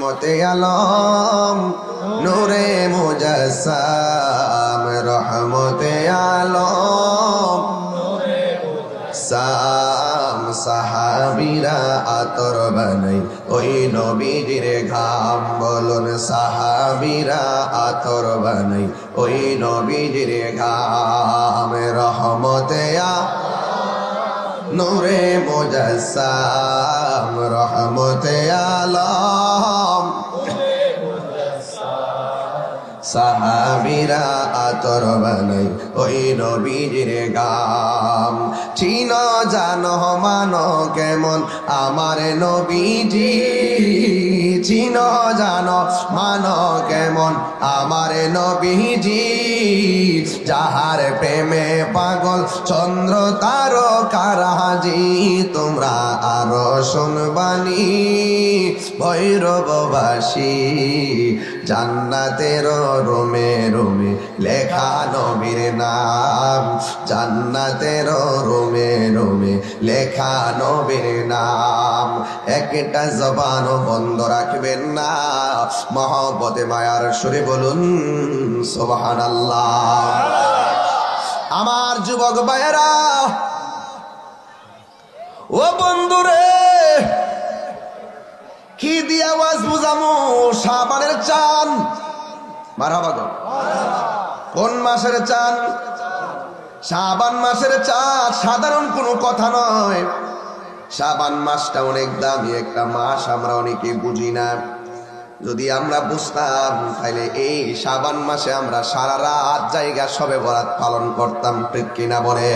রহমতে আলম নূরে মুজাসসাম রহমতে আলম সাম সাহাবীরা আতর বানাই ওই নবীজির ঘাম বলুন সাহাবীরা আতর বানাই ওই নবীজির ঘাম রহমতে নূরে মুজাসসাম রহমতে আলম সাহাবীরা আতর বানাই ওই নবীজির গাম চিন জানো মানো কেমন আমার নবীজি চিন জানো মানো কেমন আমার নবীজি যাহার প্রেমে পাগল চন্দ্র তারকারাজি তোমরা আরো শুনবানি ভৈরববাসী জান্নাতের রোমে রোমে লেখা নবীর নাম জান্নাতের রোমে রোমে লেখা নবীর নাম একটা জবানও বন্ধ রাখবেন না মহব্বতে মায়ার সুরে বলুন সুবহানাল্লাহ। আমার যুবক ভাইয়েরা ও বন্ধুরে কি দিয়ে আওয়াজ বুঝামু শাবানের চাঁদ মারহাবা গো কোন মাসের চাঁদ শাবান মাসের চাঁদ সাধারণ কোনো কথা নয় শাবান মাসটা অনেক দামি একটা মাস আমরা অনেকে বুঝি না যদি আমরা বুঝতাম তাহলে এই শাবান মাসে আমরা সারা রাত জায়গা শবে বরাত পালন করতাম ঠিক কিনা বলে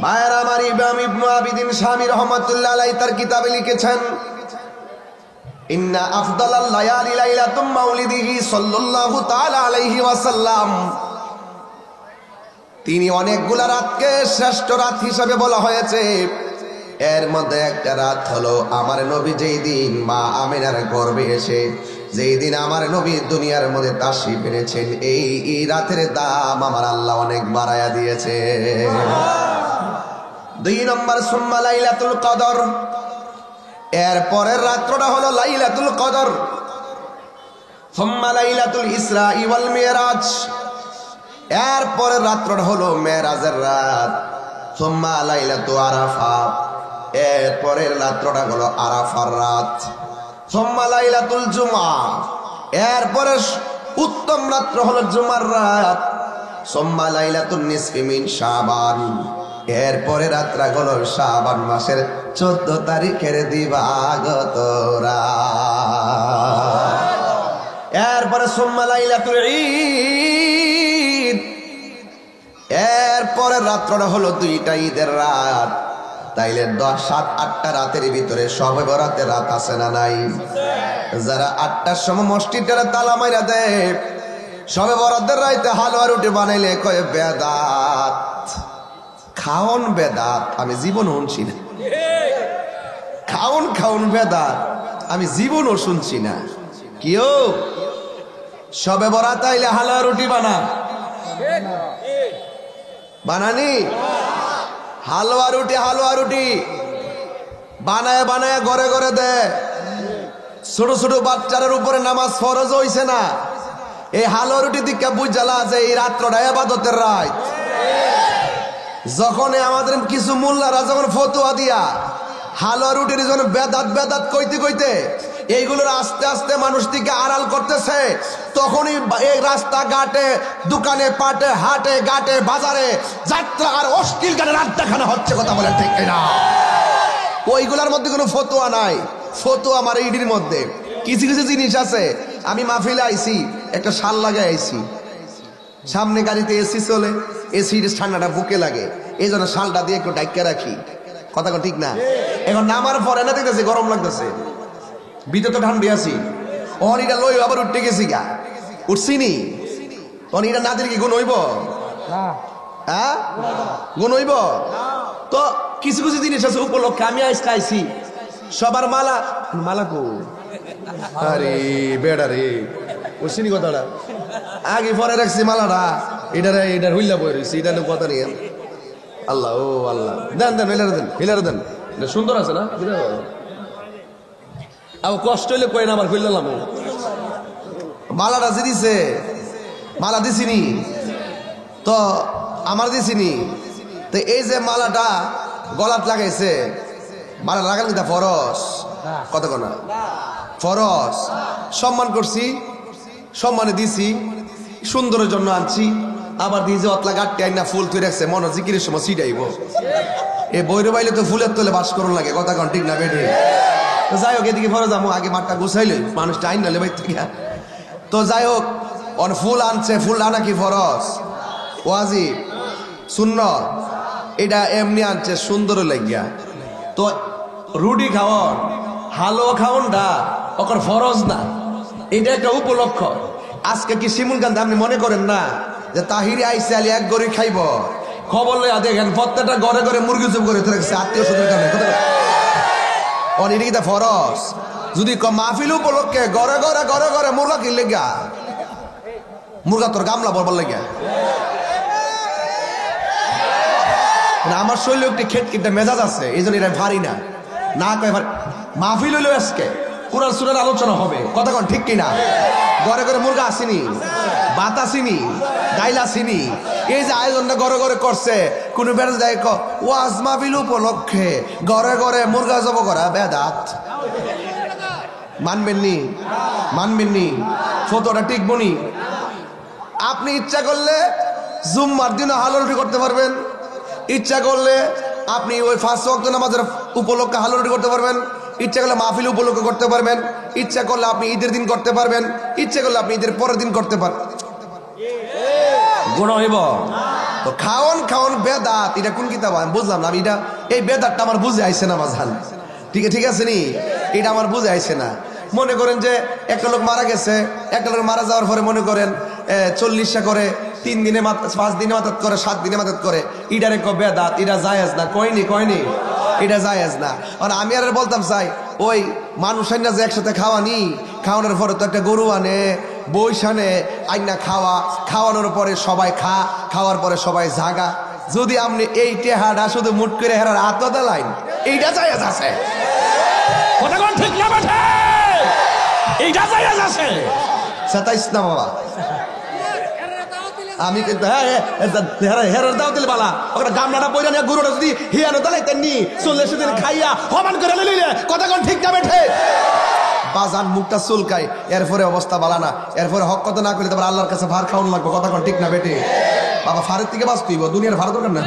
ভাইয়ের আমার ইমাম ইবনে আবিদিন শামী রাহমাতুল্লাহ আলাইহি তার কিতাবে লিখেছেন ইন্না আফদালাল লায়ালি লাইলাতুম মাউলিদিহি সাল্লাল্লাহু তাআলা আলাইহি ওয়াসাল্লাম তিনি অনেকগুলা রাতকে শ্রেষ্ঠ রাত হিসেবে বলা হয়েছে এর মধ্যে একটা রাত হলো আমার নবী যেই দিন মা আমিনার গর্ভে এসে যেই দিন আমার নবী দুনিয়ার মধ্যে তাশরীফ এনেছেন এই রাতের দাম আমার আল্লাহ অনেক বাড়ায়া দিয়েছে। 2 নম্বর সুম্মা লাইলাতুল কদর এর পরের রাতটা হলো লাইলাতুল কদর সুম্মা লাইলাতুল ইসরা ওয়াল মিরাজ এর পরের রাতটা হলো মেরাজের রাত সুম্মা লাইলাতু আরাফা এর পরের রাতটা হলো আরাফার রাত সুম্মা লাইলাতুল জুমআ এর পরের উত্তম রাত হলো জুমার রাত সুম্মা লাইলাতুন নিসফি মিন শাবান এর পরে রাতটা হলো শাবান মাসের 14 তারিখের দিবাগত রাত এরপরে সুম্মা লাইলাতুল ঈদ এর পরে রাতটা হলো 2টা ঈদের রাত তাইলে 7-8টা রাতের ভিতরে শবে বরাতের রাত আছে না নাই যারা 8টার সময় মসজিদে তালা মাইরা দেয় শবে বরাতের রাতে হালুয়া রুটি বানাইলে কয় বেদাত খাওন বেদাত আমি জীবন শুনছি না খাওন বেদাত আমি জীবনও শুনছি না কিও শবে বরাত আইলে হালুয়া রুটি বানানি হালুয়া রুটি বানায় বানায় ঘরে ঘরে দে ছোট ছোট বাচ্চাদের উপরে নামাজ ফরজ হইছে না এই হালুয়া রুটি দিকে বুঝালা যে এই রাত্রটা ইবাদতের রাত যখন আমাদের কিছু মোল্লারা যখন ফতোয়া দিয়া হালুয়া রুটির যখন বেদাত কইতে এইগুলোর আস্তে আস্তে মানুষ থেকে আড়াল করতেছে তখনই এই রাস্তা ঘাটে দোকানে পাটে হাটে ঘাটে বাজারে যাত্রা আর অশ্লীল গানে রাত দেখানো হচ্ছে কথা বলে ঠিক না ওইগুলোর মধ্যে কোনো ফতোয়া নাই ফতোয়া আমার ইডির মধ্যে কিছু কিছু জিনিস আছে আমি মাহফিলে আইছি একটা শাল লাগাই আইছি সামনে গাড়িতে এসি চলে এসির ঠান্ডাটা বুকে লাগে এই জন্য শালটা দিয়ে একটু ডাইকা রাখি কথা ঠিক না এখন নামার পরে না দেখতেছি গরম লাগতেছে ভিতরে তো ঠান্ডা আছি অনিটা লই আবার উঠতে গেছি গা উঠছি নি অনিটা না দিলে কি গুণ হইব হ্যাঁ গুণ হইব তো কিছু কিছু জিনিস আছে উপলক্ষে আমি আইস খাইছি সবার মালা কো আরে বেড়া রে উঠছি নি কথাটা আগে পরে রাখছি মালাটা এটা হইলা বই রয়েছে এটা কথা নিয়ে আল্লাহ ও আল্লাহ দেন হিলারে দেন সুন্দর আছে না আবার কষ্ট হইলে কই না আমার কইলাম মালাটা যে দিছে মালা দিছিনি তো আমার দিছিনি তো এই যে মালাটা গলাত লাগাইছে মালা লাগান কিন্তু ফরজ কত না ফরজ সম্মান করছি সম্মানে দিছি সুন্দরের জন্য আনছি আবার দিয়ে যে অতলা গাঠটি আইনা ফুল তুই রাখছে মনে জিকিরের সময় ছিটাইব এ বৈরব আইলে তো ফুলের তলে বাস করুন লাগে কথা কন ঠিক না বেঠে তো যাই হোক এদিকে ফরজ আমু আগে মাঠটা গুছাইলে মানুষটা আইন নালে ভাই থেকে তো যাই হোক অন ফুল আনছে ফুল আনা কি ফরজ ওয়াজিব সুন্নত এটা এমনি আনছে সুন্দর লাগিয়া তো রুটি খাওয়ান হালুয়া খাওয়ানটা ওকর ফরজ না এটা একটা উপলক্ষ আজকে কি শিমুল গান্ধী আপনি মনে করেন না যে তাহিরি আইসে আলী এক গড়ি খাইব খবর লইয়া দেখেন প্রত্যেকটা ঘরে ঘরে মুরগি চুপ করে রাখছে আত্মীয় স্বজনের কারণে এটা কি ফরজ যদি মাহফিল উপলক্ষে ঘরে ঘরে ঘরে ঘরে মুরগা কিনলে গা মুরগা তোর গামলা বলবার লেগে আমার শরীরে একটি খেটকিটা মেজাজ আছে এই জন্য এটা ভারী না না কয় মাহফিল হইলেও আজকে কোরআন সুরার আলোচনা হবে কতক্ষণ ঠিক কিনা ঘরে ঘরে মুরগা আসেনি বাত আসেনি ডাইল আসেনি এই যে আয়োজনটা ঘরে ঘরে করছে কোন বেড়ে যায় ওয়াজ মাহফিল উপলক্ষে ঘরে ঘরে মুরগা জব করা বেদাত মানবেননি মানবেননি ফটোটা টিকবনি আপনি ইচ্ছা করলে জুম্মার দিনও হালুয়া রুটি করতে পারবেন ইচ্ছা করলে আপনি ওই 5 ওয়াক্ত নামাজের উপলক্ষে হালুয়া রুটি করতে পারবেন ইচ্ছা করলে মাহফিল উপলক্ষে করতে পারবেন ইচ্ছা করলে আপনি ঈদের দিন করতে পারবেন ইচ্ছা করলে আপনি ঈদের পরের দিন করতে পারবেন গুণ হইব তো খাওন খাওন বেদাত এটা কোন কিতাব আমি বুঝলাম না আমি এটা এই বেদাতটা আমার বুঝে আইছে না মাঝান ঠিক আছে নি এটা আমার বুঝে আইছে না মনে করেন যে একটা লোক মারা গেছে একটা লোক মারা যাওয়ার পরে মনে করেন 40টা করে 3 দিনে 5 দিনে মাতাত করে 7 দিনে মাতাত করে ইডারে কো বেদাত এটা জায়েজ না কইনি এটা জায়েজ না আর আমি আর বলতাম চাই ওই মানুষ আইনা যে একসাথে খাওয়ানোর পরে তো একটা গরু আনে বৈশানে আইনা খাওয়ানোর পরে সবাই খাওয়ার পরে সবাই জাগা যদি আপনি এই টেহাটা শুধু মুট করে হেরার আত্মদা লাইন এইটা জায়েজ আছে কথা কোন ঠিক না বাঠে এইটা জায়েজ আছে সাতাইশ না বাবা আমি কিন্তু হেরার দাও দিলে বালা ওটা গামলাটা পয়রা নিয়ে গরুটা যদি হিয়ানো দালাইতেন নি 40 দিন খাইয়া হমান করে লইলে কথা কোন ঠিক না বেঠে বাজান মুখটা চুলকায় এরপরে অবস্থা বালা না এরপরে হক কথা না করলে তারপর আল্লাহর কাছে ভার খাওয়ানো লাগবে কথা কোন ঠিক না বেঠে বাবা ফারের থেকে বাঁচতেইব দুনিয়ার ভার দরকার না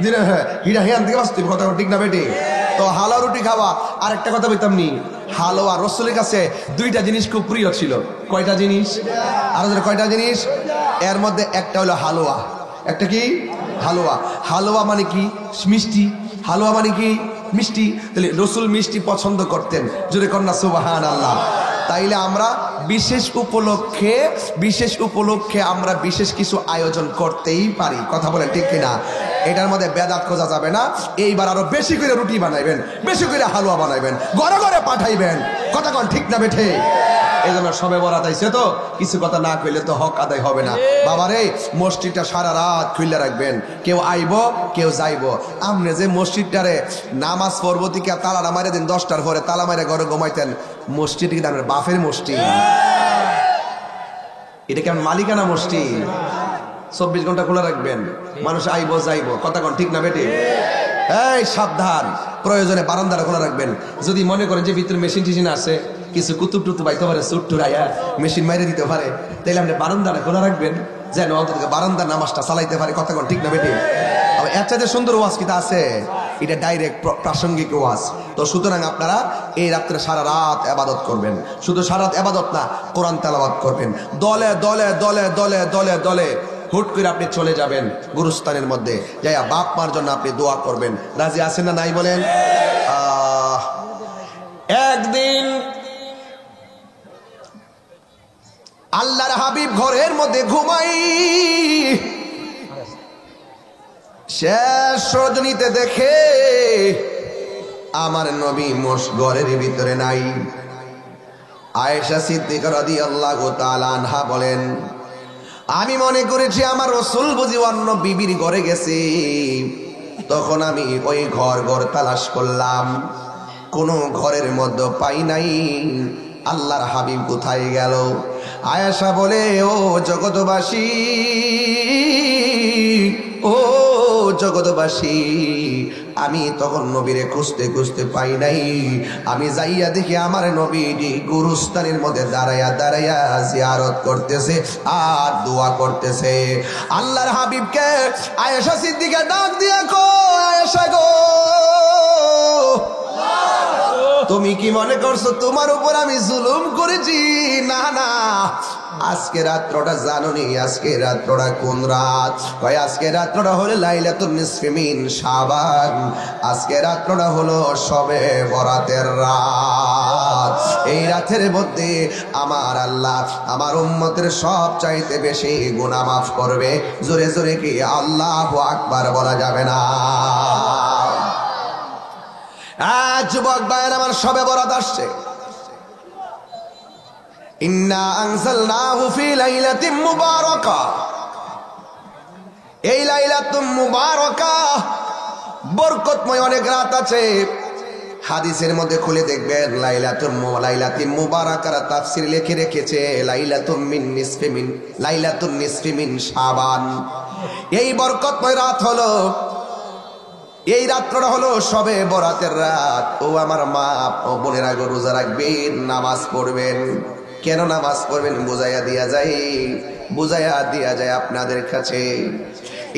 দিনে হিরা হিয়ান থেকে বাঁচতেইব কথা কোন ঠিক না বেঠে তো হালুয়া রুটি খাওয়া আরেকটা কথা বলতাম নি হালুয়া রাসূলের কাছে 2টা জিনিস খুব প্রিয় ছিল কয়টা জিনিস আরো কয়টা জিনিস এর মধ্যে একটা হলো হালুয়া একটা কি হালুয়া মানে কি মিষ্টি হালুয়া মানে কি মিষ্টি তাহলে রাসূল মিষ্টি পছন্দ করতেন জোরে কন্যা সুবহানাল্লাহ তাইলে আমরা বিশেষ উপলক্ষে আমরা বিশেষ কিছু আয়োজন করতেই পারি কথা বলেন ঠিক কিনা এটার মধ্যে বেদাত খোঁজা যাবে না এইবার আরো বেশি করে রুটি বানাইবেন বেশি করে হালুয়া বানাইবেন ঘরে ঘরে পাঠাইবেন কথা কোন ঠিক না বেঠে এই জন্য সবে বরাত আইছে তো কিছু কথা না কইলে তো হক আদায় হবে না বাবারে মসজিদটা সারা রাত খুলে রাখবেন কেউ আইব কেউ যাইব আমনে যে মসজিদটারে নামাজ পড়বো থেকে তালাটা মারে দিন 10টার পরে তালা মারে ঘরে ঘুমাইতেন মসজিদ কিন্তু আপনার বাপের মসজিদ এটা কেমন মালিকানা মসজিদ 24 ঘন্টা খোলা রাখবেন মানুষ আইব যাইব কথা কোন ঠিক না বেটে এই সাবধান প্রয়োজনে বারান্দাটা খোলা রাখবেন যদি মনে করেন যে ভিতরে মেশিন টিশিন আছে কিছু কুতুব টুতুব বাইতে পারে সুট্টুর আয়া মেশিন মাইরে দিতে পারে তাইলে আপনি বারান্দাটা খোলা রাখবেন যেন অন্তত বারান্দার নামাজটা চালাইতে পারে কথা কোন ঠিক না বেটে এর চাইতে সুন্দর ওয়াজ কিতা আছে এটা ডাইরেক্ট প্রাসঙ্গিক ওয়াজ তো সুতরাং আপনারা এই রাত্রে সারা রাত ইবাদত করবেন শুধু সারা রাত ইবাদত না কোরআন তেলাওয়াত করবেন দলে দলে দলে দলে দলে দলে হুট করে আপনি চলে যাবেন গুরুস্থানের মধ্যে যাইয়া বাপ মার জন্য আপনি দোয়া করবেন রাজি আছেন না নাই বলেন একদিন আল্লাহর হাবিব ঘরের মধ্যে ঘুমাই শেষ রজনীতে দেখে আমার নবী ঘরের ভিতরে নাই আয়েশা সিদ্দিকা রাদিয়াল্লাহু তাআলা আনহা বলেন আমি মনে করেছি আমার রাসূল বুঝি অন্য বিবির ঘরে গেছে তখন আমি ওই ঘর তালাশ করলাম কোনো ঘরের মধ্যে পাই নাই। আল্লাহর হাবিব কোথায় গেল? আয়েশা বলে, ও জগৎবাসী, ও জগৎবাসী, আমি তখন নবীরে খুঁজতে খুঁজতে পাই নাই। আমি যাইয়া দেখি আমার নবীজি গুরুস্থানের মধ্যে দাঁড়াইয়া দাঁড়াইয়া জিয়ারত করতেছে আর দোয়া করতেছে। আল্লাহর হাবিবকে আয়েশা সিদ্দিকা ডাক দিয়া কয়, আয়েশা গো, তুমি কি মনে করছো তোমার উপর আমি জুলুম করেছি? না না, আজকে রাত্রটা জানোনি? আজকে রাত্রটা কোন রাত? কয় আজকে রাত্রটা হলো লাইলাতুন নিসফি মিন শাবান। আজকে রাত্রটা হলো শবে বরাতের রাত। এই রাতের মধ্যে আমার আল্লাহ আমার উম্মতের সব চাইতে বেশি গুনাহ মাফ করবে। জোরে জোরে কি আল্লাহু আকবার বলা যাবে না? যুবক ভাইয়ের আমার, শবে বরাত আসছে। ইন্না আনজালনাহু ফি লাইলাতিন মুবারাকা। এই লাইলাতুন মুবারাকা, বরকতময় অনেক রাত আছে। হাদিসের মধ্যে খুলে দেখবেন লাইলাতুন মুবারাকার তাফসীর লিখে রেখেছে লাইলাতুন নিসফি মিন শাবান। এই বরকতময় রাত হলো, এই রাত্রটা হলো শবে বরাতের রাত। ও আমার মা ও বোনেরা, রোজা রাখবেন, নামাজ পড়বেন। কেন নামাজ পড়বেন বুঝাইয়া দিয়া যায় আপনাদের কাছে।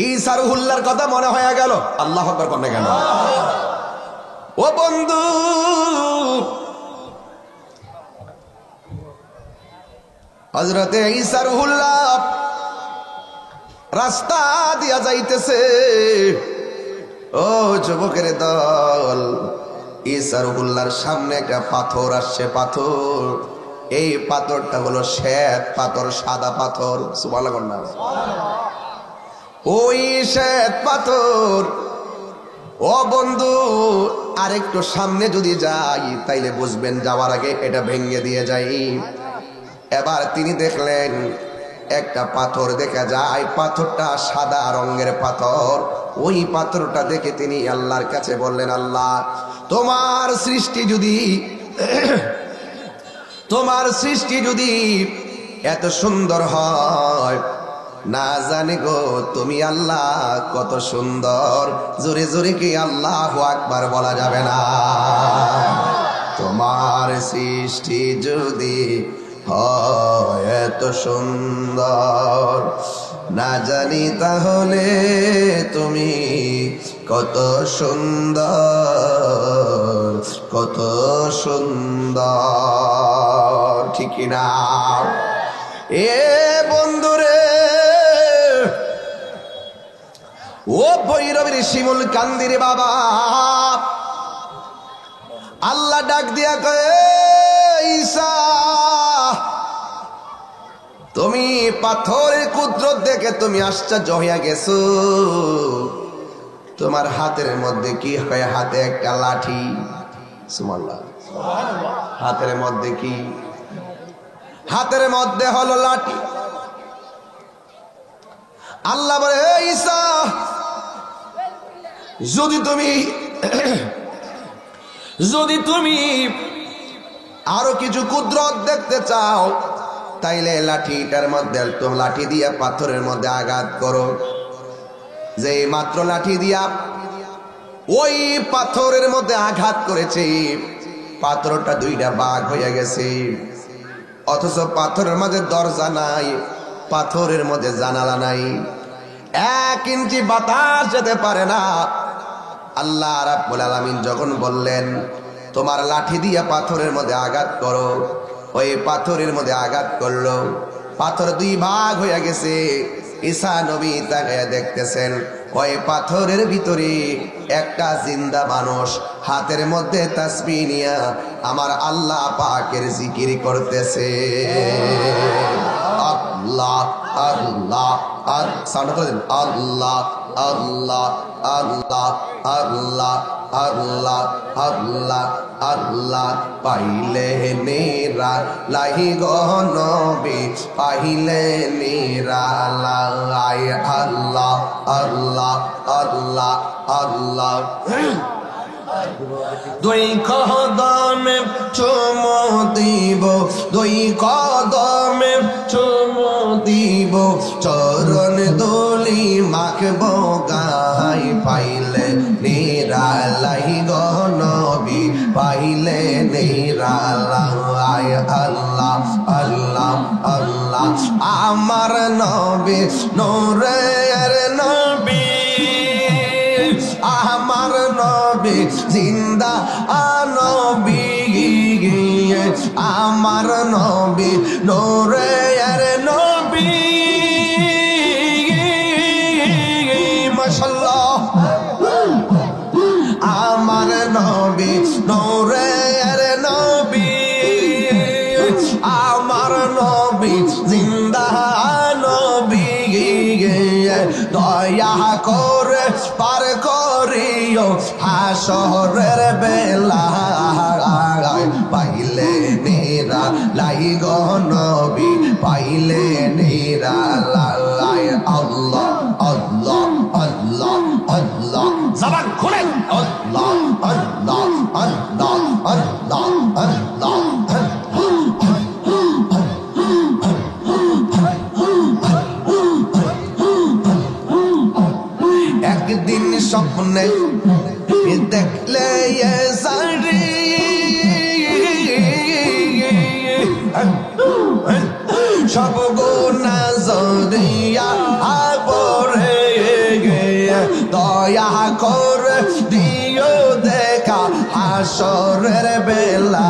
ঈসা রুহুল্লাহর কথা মনে হয়ে গেল। আল্লাহু আকবার করতে কেন? ও বন্ধু, হযরতে ঈসা রুহুল্লাহ রাস্তা দিয়া যাইতেছে। ও যুবকের দল, ঈসা রুহুল্লাহর সামনে একটা পাথর আসছে। পাথর, এই পাথরটা হলো শ্বেত পাথর, সাদা পাথর। সুবহানাল্লাহ। ওই শ্বেত পাথর, ও বন্ধু, আরেকটু সামনে যদি যাই তাইলে বুঝবেন, যাওয়ার আগে এটা ভেঙে দিয়ে যাই। এবার তিনি দেখলেন একটা পাথর দেখা যায়, পাথরটা সাদা রঙের পাথর। ওই পাথরটা দেখে তিনি আল্লাহর কাছে বললেন, আল্লাহ, তোমার সৃষ্টি যদি এত সুন্দর হয়, না জানি গো তুমি আল্লাহ কত সুন্দর। জোরে জোরে কি আল্লাহু আকবার বলা যাবে না? তোমার সৃষ্টি যদি হয় এত সুন্দর, না জানি তাহলে তুমি কত সুন্দর, কত সুন্দর, ঠিক না? এ বন্ধুরে, ও ভৈরবের শিমুল কান্দিরে বাবা, আল্লাহ ডাক দিয়া কয়, ঈসা, তুমি পাথরের কুদরত দেখে তুমি আশ্চর্য হইয়া গেছো। তোমার হাতের মধ্যে কি হয়? হাতে একটা লাঠি। সুবহানাল্লাহ। হাতের মধ্যে কি? হাতের মধ্যে হলো লাঠি। আল্লাহ বলে, হে ঈসা, যদি তুমি আরো কিছু কুদরত দেখতে চাও, তাইলে লাঠিটার মধ্যে, তুমি লাঠি দিয়া পাথরের মধ্যে আঘাত করো। যে মাত্র লাঠি দিয়া ওই পাথরের মধ্যে আঘাত করেছে, পাথরটা দুইটা ভাগ হয়ে গেছে। অথচ পাথরের মধ্যে দরজা নাই, পাথরের মধ্যে জানালা নাই, 1 ইঞ্চি বাতাস যেতে পারে না। আল্লাহ রাব্বুল আলামিন যখন বললেন তোমার লাঠি দিয়া পাথরের মধ্যে আঘাত করো, ওই পাথরের মধ্যে আঘাত করলো, পাথর 2 ভাগ হয়ে গেছে। ঈসা নবী তাকায়া দেখতেছেন ওই পাথরের ভিতরে একটা জিন্দা মানুষ হাতের মধ্যে তাসবিহ নিয়া আমার আল্লাহ পাকের জিকির করতেছে। আল্লাহ আল্লাহ আর সাউন্ড করে দেন, আল্লাহ আল্লাহ আল্লাহ আল্লাহ আল্লাহ আল্লাহ আল্লাহ। পাইলে নেরা লাহি গনবি, পাইলে নেরা লাই, আল্লাহ আল্লাহ আল্লাহ আল্লাহ দুই কদমে চুমু দিব, দুই কদমে চুমু দিব, চরণ ধুলি মাখবো গায়, পাইলে নিরালাই গো নবী, পাইলে নিরালাই। আল্লাহ আল্লাহ আল্লাহ আমার নবী নূরের নবী, আমার নবী জিন্দা নবী, আমার নবী নূরের নবী। মাশাআল্লাহ আমার নবী নূরের নবী, আমার নবী জিন্দা নবী। দয়া করে পার করিও হাসরের বেলা, পাইলে নিরা লাই গো নবী, পাইলে নিরা লাই। আল্লাহ আল্লাহ আল্লাহ আল্লাহ জবান খুলে আল্লাহ আল্লাহ আল্লাহ আল্লাহ আল্লাহ। একদিন স্বপ্নে দেখলে সারি, সব গুনাহ জড়িয়া পড়ে, দয়া করে দিও দেখা হাসরের বেলা,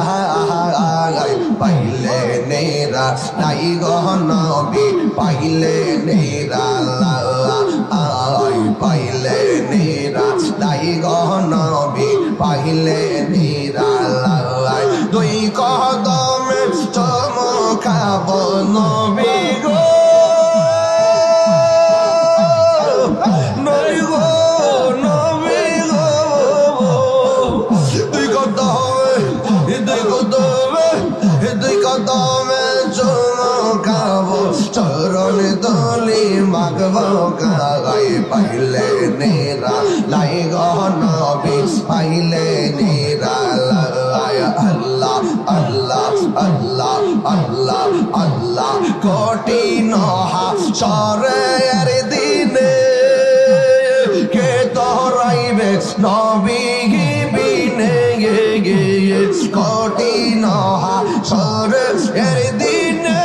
পাইলে নেরা নাই গো নবী, পাইলে নেরা পাইলে নেরা নাই গো নবী, পাইলে নেরা। দুই কদমে চমকাবো নবী গো, নবী গো নবী গো। দুই কদমে দুই কদমে দুই কদমে চমকাবো, চরণ ধুলি মাখবো গায়, পাইলে নেরা লাই গো নবী, পাইলে নেরা লাই। আল্লাহ আল্লাহ আল্লাহ আল্লাহ আল্লাহ কঠিন হাসরের দিনে কে ধরাইবে নবী বিনে, কঠিন হাসরের দিনে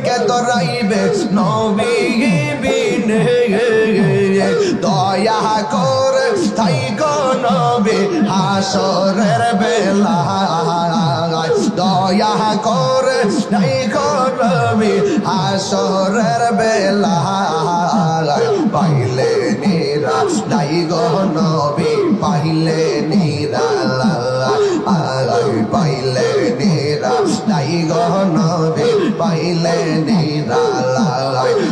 কে ধরাইবে নবী বিনে। দয়া করে তাই গো নবী হাসরের বেলা, দয়া করে তাই গো নবী হাসরের বেলা, পাইলে নিরা নাই গো নবী, পাইলে নিরা পাইলে নিরা নাই গো নবী, পাইলে নিরা।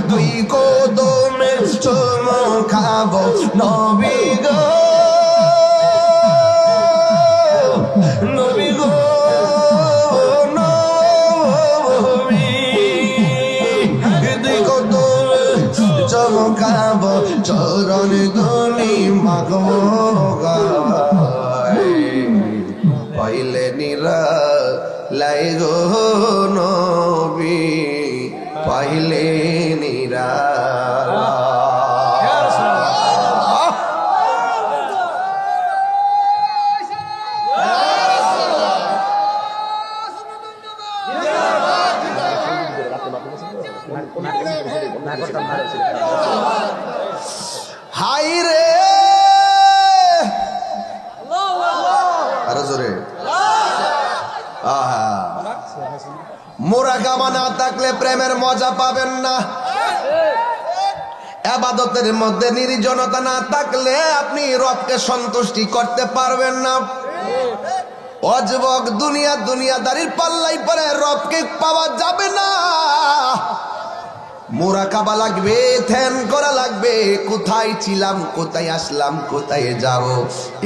দুই কদমে চমকাবো নবী গো, নবী গো নবী। দুই কদমে চমকাবো, চরণ ধুলি মাখবো গায়, পাইলে নিরা লাই গো নবী, পাইলে নিরা। হাই রে আরো জোরে, মুরাকাবা না থাকলে প্রেমের মজা পাবেন না। ইবাদতের মধ্যে নির্জনতা না থাকলে আপনি রবকে সন্তুষ্টি করতে পারবেন না। অযুবক দুনিয়াদারির পাল্লাই পরে রবকে পাওয়া যাবে না। মুরাকাবা লাগবে, ধ্যান করা লাগবে, কোথায় ছিলাম, কোথায় আসলাম, কোথায় যাব।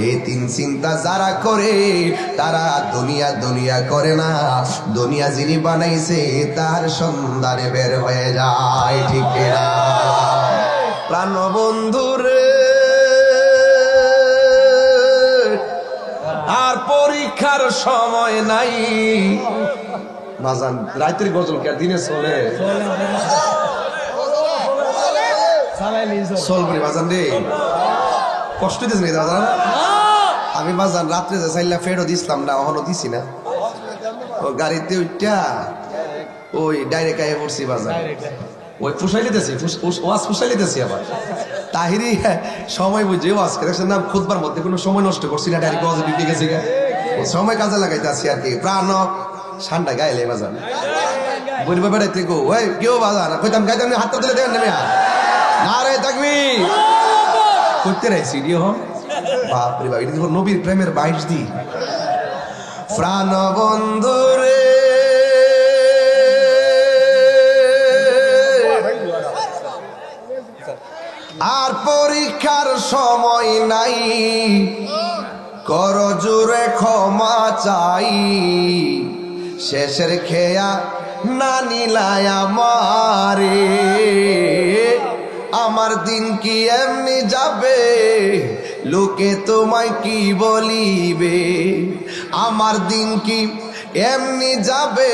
এই তিন চিন্তা যারা করে তারা দুনিয়া করে না। দুনিয়া যিনি বানাইছে তার সন্ধানে বের হয়ে যায়, ঠিক না? প্রাণবন্ধুরে পরীক্ষার সময় নাই। বাজান রাতের গজল কে দিনে চলে চলবি বাজান রে, কষ্ট দিস নি দাদা। আমি বাজান রাত্রে যে চাইলা ফেরো দিছিলাম না, এখনো দিছি না। ও গাড়িতে উঠা ওই ডাইরেক্ট আইয়ে পড়ছি বাজান, ওই ফুসাই লিতেছি, ওয়াজ ফুসাই লিতেছি আবার। তাহিরি সময় বুঝে ওয়াজ দেখছেন না, খুদবার মধ্যে কোনো সময় নষ্ট করছি না, ডাইরেক্ট ওয়াজ ডিউটি গেছি, সময় কাজে লাগাইতে আসি আর কি। প্রাণ ঠান্ডা গাইলে বাজান বলবা বেড়াইতে গো ওই কেউ বাজান কইতাম গাইতাম হাতটা তুলে দেবেন নেমে না রে থাকবি করতে রাইছি রিও হন। বাপরে বাপ, এটা নবীর প্রেমের 22 দিন। প্রাণ বন্ধু রে আর পরীক্ষার সময় নাই, কর জোরে ক্ষমা চাই, শেষের খেয়া না নিলায় আমারে, আমার দিন কি এমনি যাবে, লোকে তোমায় কি বলিবে, আমার দিন কি এমনি যাবে,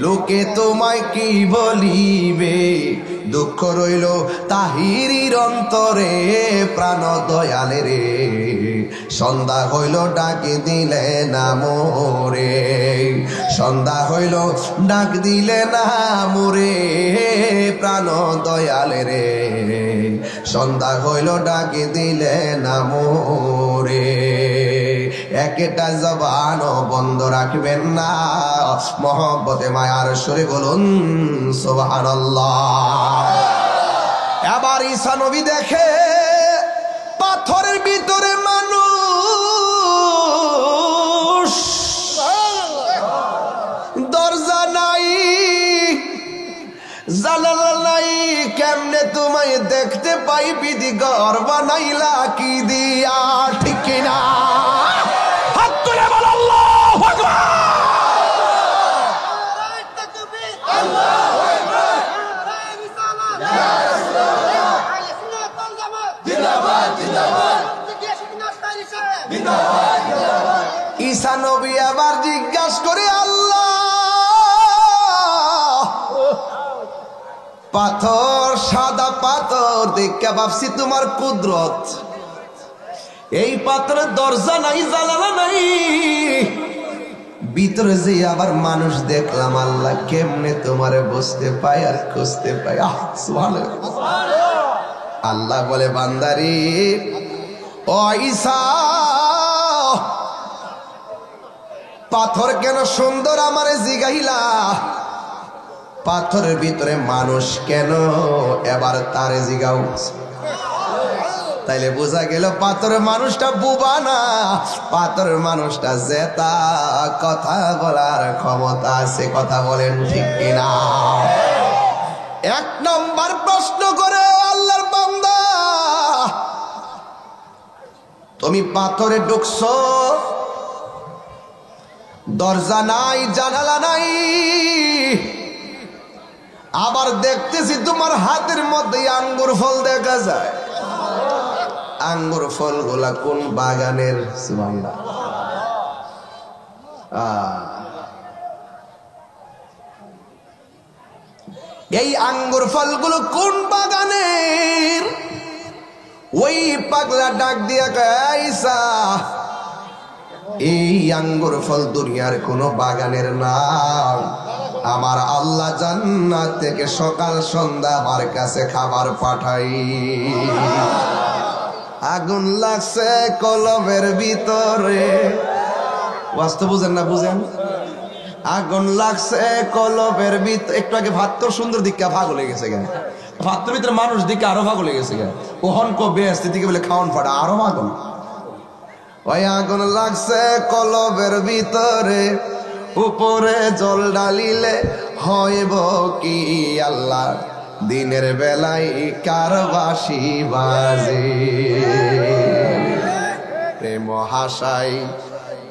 লোকে তোমায় কি বলিবে, দুঃখ রইল তাহিরির অন্তরে, প্রাণ দয়ালে রে, সন্ধ্যা হইল ডাক দিলে না মোরে, সন্ধ্যা হইল ডাক দিলে না মোরে, প্রাণ দয়ালে রে, সন্ধ্যা হইল ডাক দিলে না মোরে। একটা জবান বন্ধ রাখবেন না, মহব্বতে মায়ার সুরে বলুন সুবহানাল্লাহ। এবার ঈসা নবী দেখে পাথরের ভিতরে মানুষ, দরজা নাই জানালা নাই, কেমনে তোমায় দেখতে পাই, বিধি ঘর বানাইলা কি দিয়া, ঠিক কিনা? হাত তুলে বল আল্লাহু আকবার। ঈসা নবী আবার জিজ্ঞাসা করে, আল্লাহ পাথর সাদা পাথর দেখে ভাবছি তোমার কুদরত, এই পাথরের দরজা নাই জানালা নাই, ভিতরে যে আবার মানুষ দেখলাম, আল্লাহ কেমনে তোমারে বুঝতে পাই আর খুঁজতে পাই। আল্লাহ বলে, বান্দারি ও ঈসা, পাথর কেন সুন্দর আমারে জিগাইলা, পাথরের ভিতরে মানুষ কেন, এবার তারে জিগাও। তাইলে বোঝা গেল পাথরের মানুষটা বুবা না, পাথরের মানুষটা জেতা, কথা বলার ক্ষমতা আছে, কথা বলেন ঠিক কিনা? এক নম্বর প্রশ্ন করে আল্লাহর বান্দা, তুমি পাথরে ঢুকছো, দরজা নাই জানালা নাই, আবার দেখতেছি তোমার হাতের মধ্যে আঙ্গুর ফল দেখা যায়, আঙ্গুর ফল গুলা কোন বাগানের? সুবহানাল্লাহ। এই আঙ্গুর ফলগুলো কোন বাগানের? ওই পাগলা ডাক দিয়া কয়, ঈসা এই আঙ্গুর ফল দুনিয়ার কোন বাগানের না, আমার আল্লাহ জান্নাত থেকে সকাল সন্ধ্যা আমার কাছে খাবার পাঠাই। আগুন লাগছে কলবের ভিতরে, বাস্তব বুঝেন না? বুঝেন, আগুন লাগছে কলবের ভিতরে। একটু আগে ভাত তো সুন্দর দিকে ভাগ হয়ে গেছে, ভাতের ভিতরে মানুষ দিকে আরো ভাগ হয়ে গেছে, ওহন কো বেস্ত দিকে বলে খাওয়ান ফাটা আরো আগুন। ওই আগুন লাগছে কলবের ভিতরে, উপরে জল ডালিলে হইব কি আল্লাহ, দিনের বেলায় কার বাঁশি বাজে, প্রেম হাসাই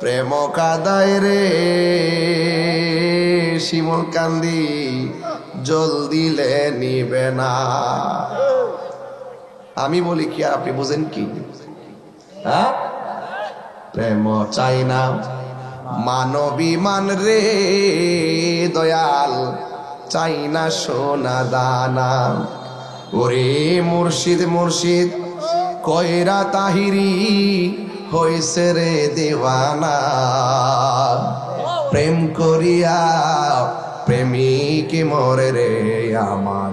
প্রেম কাদায় রে, শিমুল কান্দি জল দিলে নিবে না। আমি বলি কি আর আপনি বুঝেন কি? হ্যাঁ, প্রেম চাই না মানবী মান রে দয়াল চাই না সোনা দানা। ওরে মুর্শিদ মুর্শিদ কয়রা তাহিরি হইছে রে দেওয়ানা। প্রেম করিয়া প্রেমিক মরে রে আমার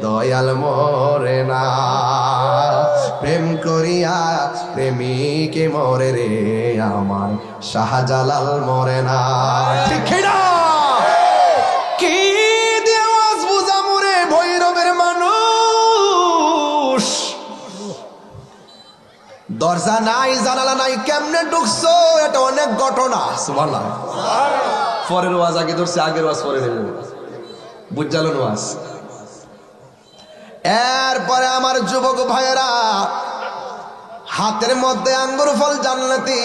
দয়াল মরে না। প্রেম করিয়া প্রেমিক মরে রে আমার শাহজালাল মরে না। ঠিক না? কি দেওয়াজ বুঝা মরে ভৈরবের মানুষ, দরজা নাই জানালা নাই কেমনে ঢুকছো, এটা অনেক ঘটনা। সুবহানাল্লাহ। পরের ওয়াজ আগে ধরছে, আগের ওয়াজ পরে নেব, বুঝালেন ওয়াজ। এরপরে আমার যুবক ভাইয়েরা, হাতের মধ্যে আঙ্গুর ফল জান্নাতি,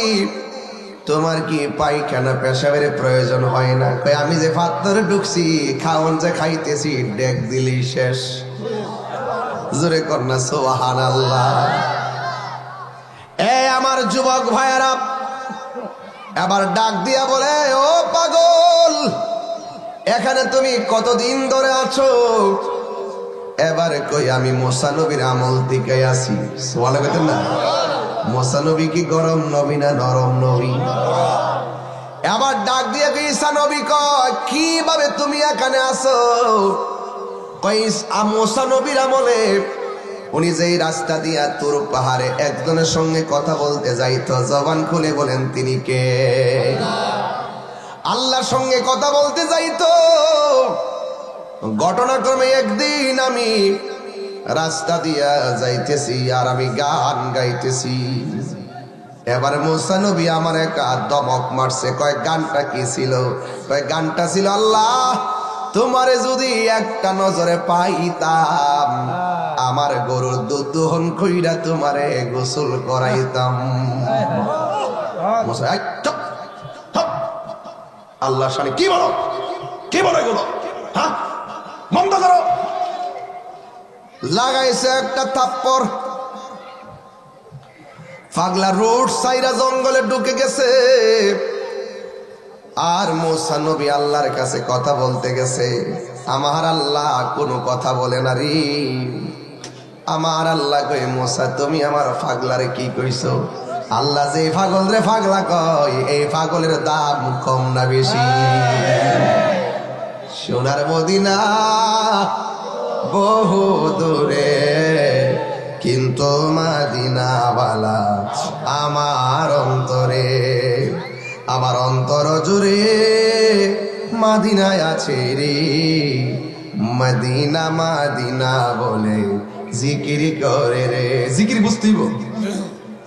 তোমার কি পায়খানা পেশাবের প্রয়োজন হয় না? আমি যে ফাত্তরে ঢুকছি, খাওন যে খাইতেছি, ডেক দিলি শেষ। জোরে কর না সুবহানাল্লাহ। এই আমার যুবক ভাইয়েরা এবার ডাক দিয়া বলে, ও পাগল, এখানে তুমি কতদিন ধরে আছো? এবার কই আমি মুসা নবীর আমল থেকে আসি। সুবহানাল্লাহ কইতেন না? মুসা নবী কি গরম নবী না নরম নবী? এবার ডাক দিয়ে কই ঈসা নবী কয়, কিভাবে তুমি এখানে আসো? কই মুসা নবীর আমলে উনি যেই রাস্তা দিয়া তুর পাহাড়ে একজনের সঙ্গে কথা বলতে যাইতো, জবান খুলে বলেন তিনি কে? আল্লাহর সঙ্গে কথা বলতে যাইতো। ঘটনাক্রমে একদিন আমি রাস্তা দিয়া যাইতেছি আর আমি গান গাইতেছি। এবার মুসা নবী আমার একটা দমক মারছে, কয় গানটা কি ছিল? কয় গানটা ছিল, আল্লাহ তোমারে যদি একটা নজরে পাইতাম, আমার গরুর দুধ দহন কইরা তোমারে গোসল করাইতাম। আল্লাহ শানি কি বলো, কি বলো এগুলো? হ্যাঁ, বন্ধ করো। লাগাইছে একটা থাপ্পড়। পাগলা রোড সাইরা জঙ্গলে ঢুকে গেছে। আর মুসা নবী আল্লাহর কাছে কথা বলতে গেছে। আমার আল্লাহ কোনো কথা বলে না রে। আমার আল্লাহ কই, মুসা তুমি আমার পাগলারে কি কইছো? আল্লাহ যে পাগল রে পাগলা কয়, এই পাগলের দাম কম না বেশি? সোনার মদিনা বহু দূরে, কিন্তু মদিনাওয়ালা আমার অন্তরে। আমার অন্তর জুড়ে মদিনায় আছে রে। মদিনা মদিনা বলে জিকির করে রে। জিকির বুঝতেইব,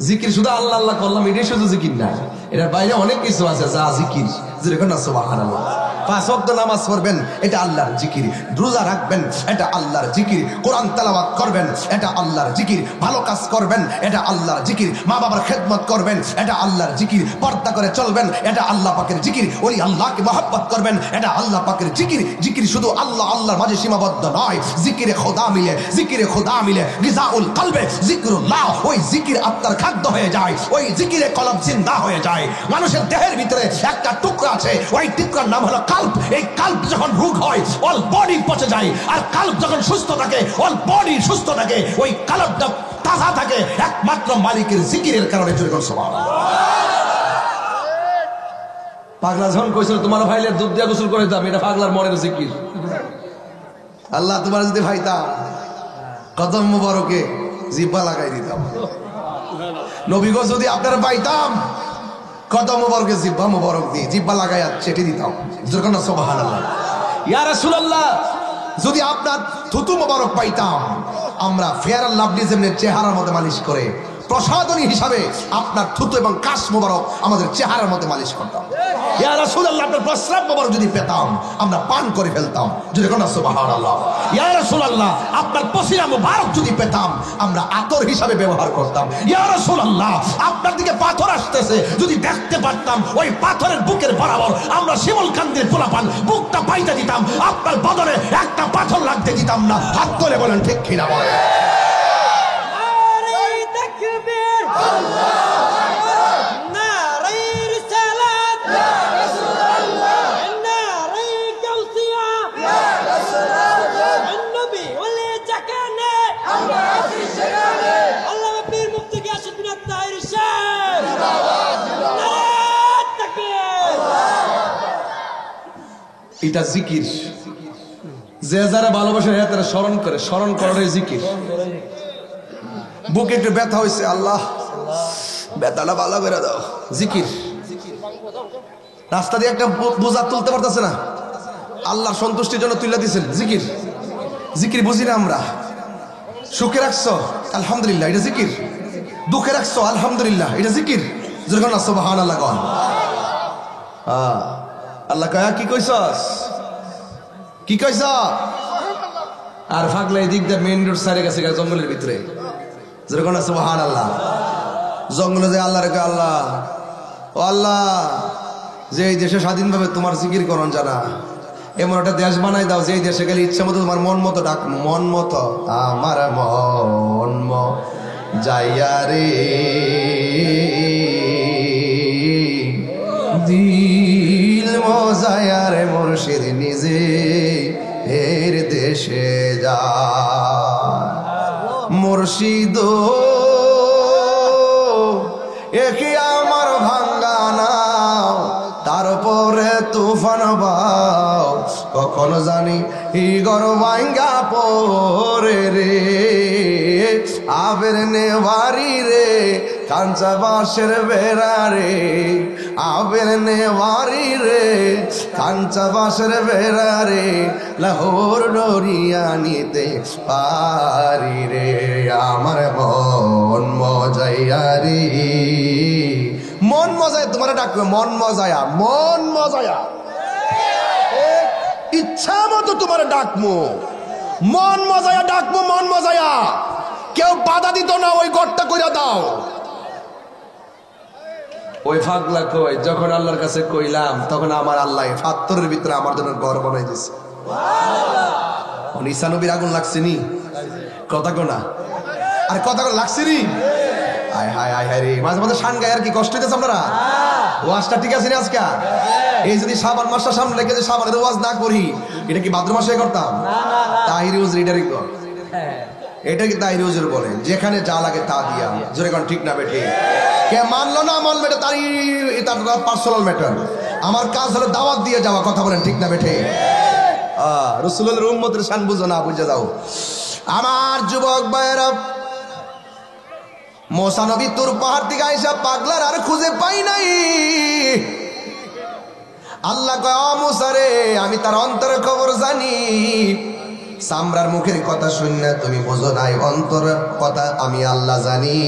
জিকির শুধু আল্লাহ আল্লাহ করলাম এটাই শুধু জিকির না, এটার বাইরে অনেক কিছু আছে যা জিকির। যেরকম না সুবহানাল্লাহ। 5 ওয়াক্ত নামাজ পড়বেন, এটা আল্লাহর জিকির। রোজা রাখবেন, এটা আল্লাহর জিকির। কোরআন তেলাওয়াত করবেন, এটা আল্লাহর জিকির। ভালো কাজ করবেন, এটা আল্লাহর জিকির। মা বাবার খেদমত করবেন, এটা আল্লাহর জিকির। পর্দা করে চলবেন, এটা আল্লাহ পাকের জিকির। ওই আল্লাহকে মহব্বত করবেন, এটা আল্লাহ পাকের জিকির। জিকির শুধু আল্লাহ আল্লাহর মাঝে সীমাবদ্ধ নয়, জিকিরে খোদা মিলে, জিকিরে খোদা মিলে গিজাউল কলবে জিকরুল্লাহ। ওই জিকির আত্মার খাদ্য হয়ে যায়, ওই জিকিরে কলব জিন্দা হয়ে যায়। মানুষের দেহের ভিতরে একটা টুকরা আছে, ওই টুকরার নাম হলো কাল্ব। এই কাল্ব যখন রোগ হয়, অল বডি পচে যায়। আর কাল্ব যখন সুস্থ থাকে, অল বডি সুস্থ থাকে। ওই কাল্বটা তাজা থাকে একমাত্র মালিকের জিকিরের কারণে। সুবহানাল্লাহ। পাগলা যখন কইছিল তোমার ভাইলের দুধ দিয়ে গোসল করে দাম, এটা পাগলার মনের জিকির। আল্লাহ তোমার যদি ভাইতাম, কদম মুবারকে জিব্বা লাগাই দিতাম। নবী গো যদি আপনারা পাইতাম, কদম মুবারকে জিব্বা মুবারক দিয়ে জিব্বা লাগাইয়া চেটে দিতাম। যেরকম সুবহানাল্লাহ। ইয়া রাসূলুল্লাহ, যদি আপনার থুতু মুবারক পাইতাম, আমরা ফেয়ার অ্যান্ড লাভলি যেমন চেহারার মধ্যে মালিশ করে, প্রসাদনী হিসাবে আপনার থুতু এবং কাশ মুবারক আমাদের চেহারার মধ্যে মালিশ করতাম। ইয়া রাসূলুল্লাহ, আপনার প্রস্রাব মুবারক যদি পেতাম, আমরা পান করে ফেলতাম। যেরকম সুবহানাল্লাহ। ইয়া রাসূলুল্লাহ, আপনার পসিনা মুবারক যদি পেতাম, আমরা আতর হিসাবে ব্যবহার করতাম। ইয়া রাসূলুল্লাহ, আপনার দিকে পাথর আসতেছে, যদি দেখতে পারতাম, ওই পাথরের বুকের বরাবর আমরা শিমুল কান্দির পোলাপান বুকটা পাইতে দিতাম। আপনার বদলে একটা পাথর লাগতে দিতাম না। হাত তুলে বলেন ঠিক কিনা বলেন। আল্লাহু আকবার, নারে রিসালাত। এটা জিকির। যে যারা ভালোবাসে তারা স্মরণ করে, স্মরণ করার জিকির। বুকে একটু ব্যথা হয়েছে, আল্লাহ ব্যথাটা ভালো করে দাও, জিকির। রাস্তা দিয়ে একটা বোঝা তুলতে পারতেছে না, আল্লাহর সন্তুষ্টির জন্য তুলে দিয়েছেন, জিকির। জিকির বুঝি না আমরা। সুখে রাখছো আলহামদুলিল্লাহ, এটা জিকির। দুঃখে রাখছো আলহামদুলিল্লাহ, এটা জিকির। যখন সুবহানাল্লাহ কন, আল্লাহ কয়া কি কইছস, কি কইছ? আর ফাগলা এদিক দিয়ে মেইন রোড সাইডে গেছে জঙ্গলের ভিতরে, যেরকম সুবহানাল্লাহ। জঙ্গলে যে আল্লাহ রেখে, আল্লাহ ও আল্লাহ, যে এই দেশে স্বাধীনভাবে তোমার জিকির করন জানা, এমন একটা দেশ বানাই দাও যে দেশে গেলে ইচ্ছা মতো তোমার মন মতো ডাক, মন মতো আমার মন যাইয়া রে দিল মজায়া রে মুর্শিদ নিজে এর দেশে যা মুর্শিদ একে আমার ভাঙ্গা নাও, তারপরে তুফান বাও, কখনো জানি গর ভাঙ্গা পরে রে আবের নেওয়ারি রে কাঞ্চা বাঁশের বেড়া রে, আবের নেওয়ারি রে কাঞ্চা বাঁশের বেড়া রে, লাহোর ডরিয়া নিতে পারি রে আমার মন মজাইয়া রে। মন মজায় তোমার ডাকবে, মন মজায়া, মন মজায়া, ইচ্ছা মতো তোমার ডাকবো, মন মজায়া ডাকবো, মন মজায়া। কেউ বাধা দিত না, ওই গড়টা কইরা দাও। ওই ফাগলা কই, যখন আল্লাহর কাছে কইলাম তখন আমার আল্লাহ ফাত্তরের ভিতরে আমার জন্য ঘর বানাই দিয়েছে। ঈসা নবীর আগুন লাগছে নি, কথা কোনা আর কথা কোনা লাগছে নি। হায় হায় হায় হায় রে, মাঝে মাঝে শান গায়ে আর কি কষ্ট হইতেছে আপনারা। ওয়াজটা ঠিক আছে না আজকে? এই যদি শাবান মাসটা সামনে রেখে যে শাবানের ওয়াজ না করি, এটা কি ভাদ্র মাসে করতাম? তাহির ইউজ রিডারিং কর, এটা কি তাহির ইউজের বলে, যেখানে যা লাগে তা দিয়া। জোরে কোন ঠিক না বেঠে? কে মানলো না মানলো এটা তার পার্সোনাল ম্যাটার। আমার কাজ হলো দাওয়াত দিয়ে যাওয়া, কথা বলেন ঠিক না বেঠে? রাসূলুল্লাহর উম্মতের শান বুঝো না, বুঝে যাও। আমার যুবক ভাইয়েরা, মুসা নবী তুর পাহাড় থেকে আইসা পাগলার আর খুঁজে পাই নাই। আল্লাহ কয়, ও মুসা রে, আমি তার অন্তরের খবর জানি। সামরার মুখের কথা শুনে তুমি বোঝো নাই, অন্তরের কথা আমি আল্লাহ জানি।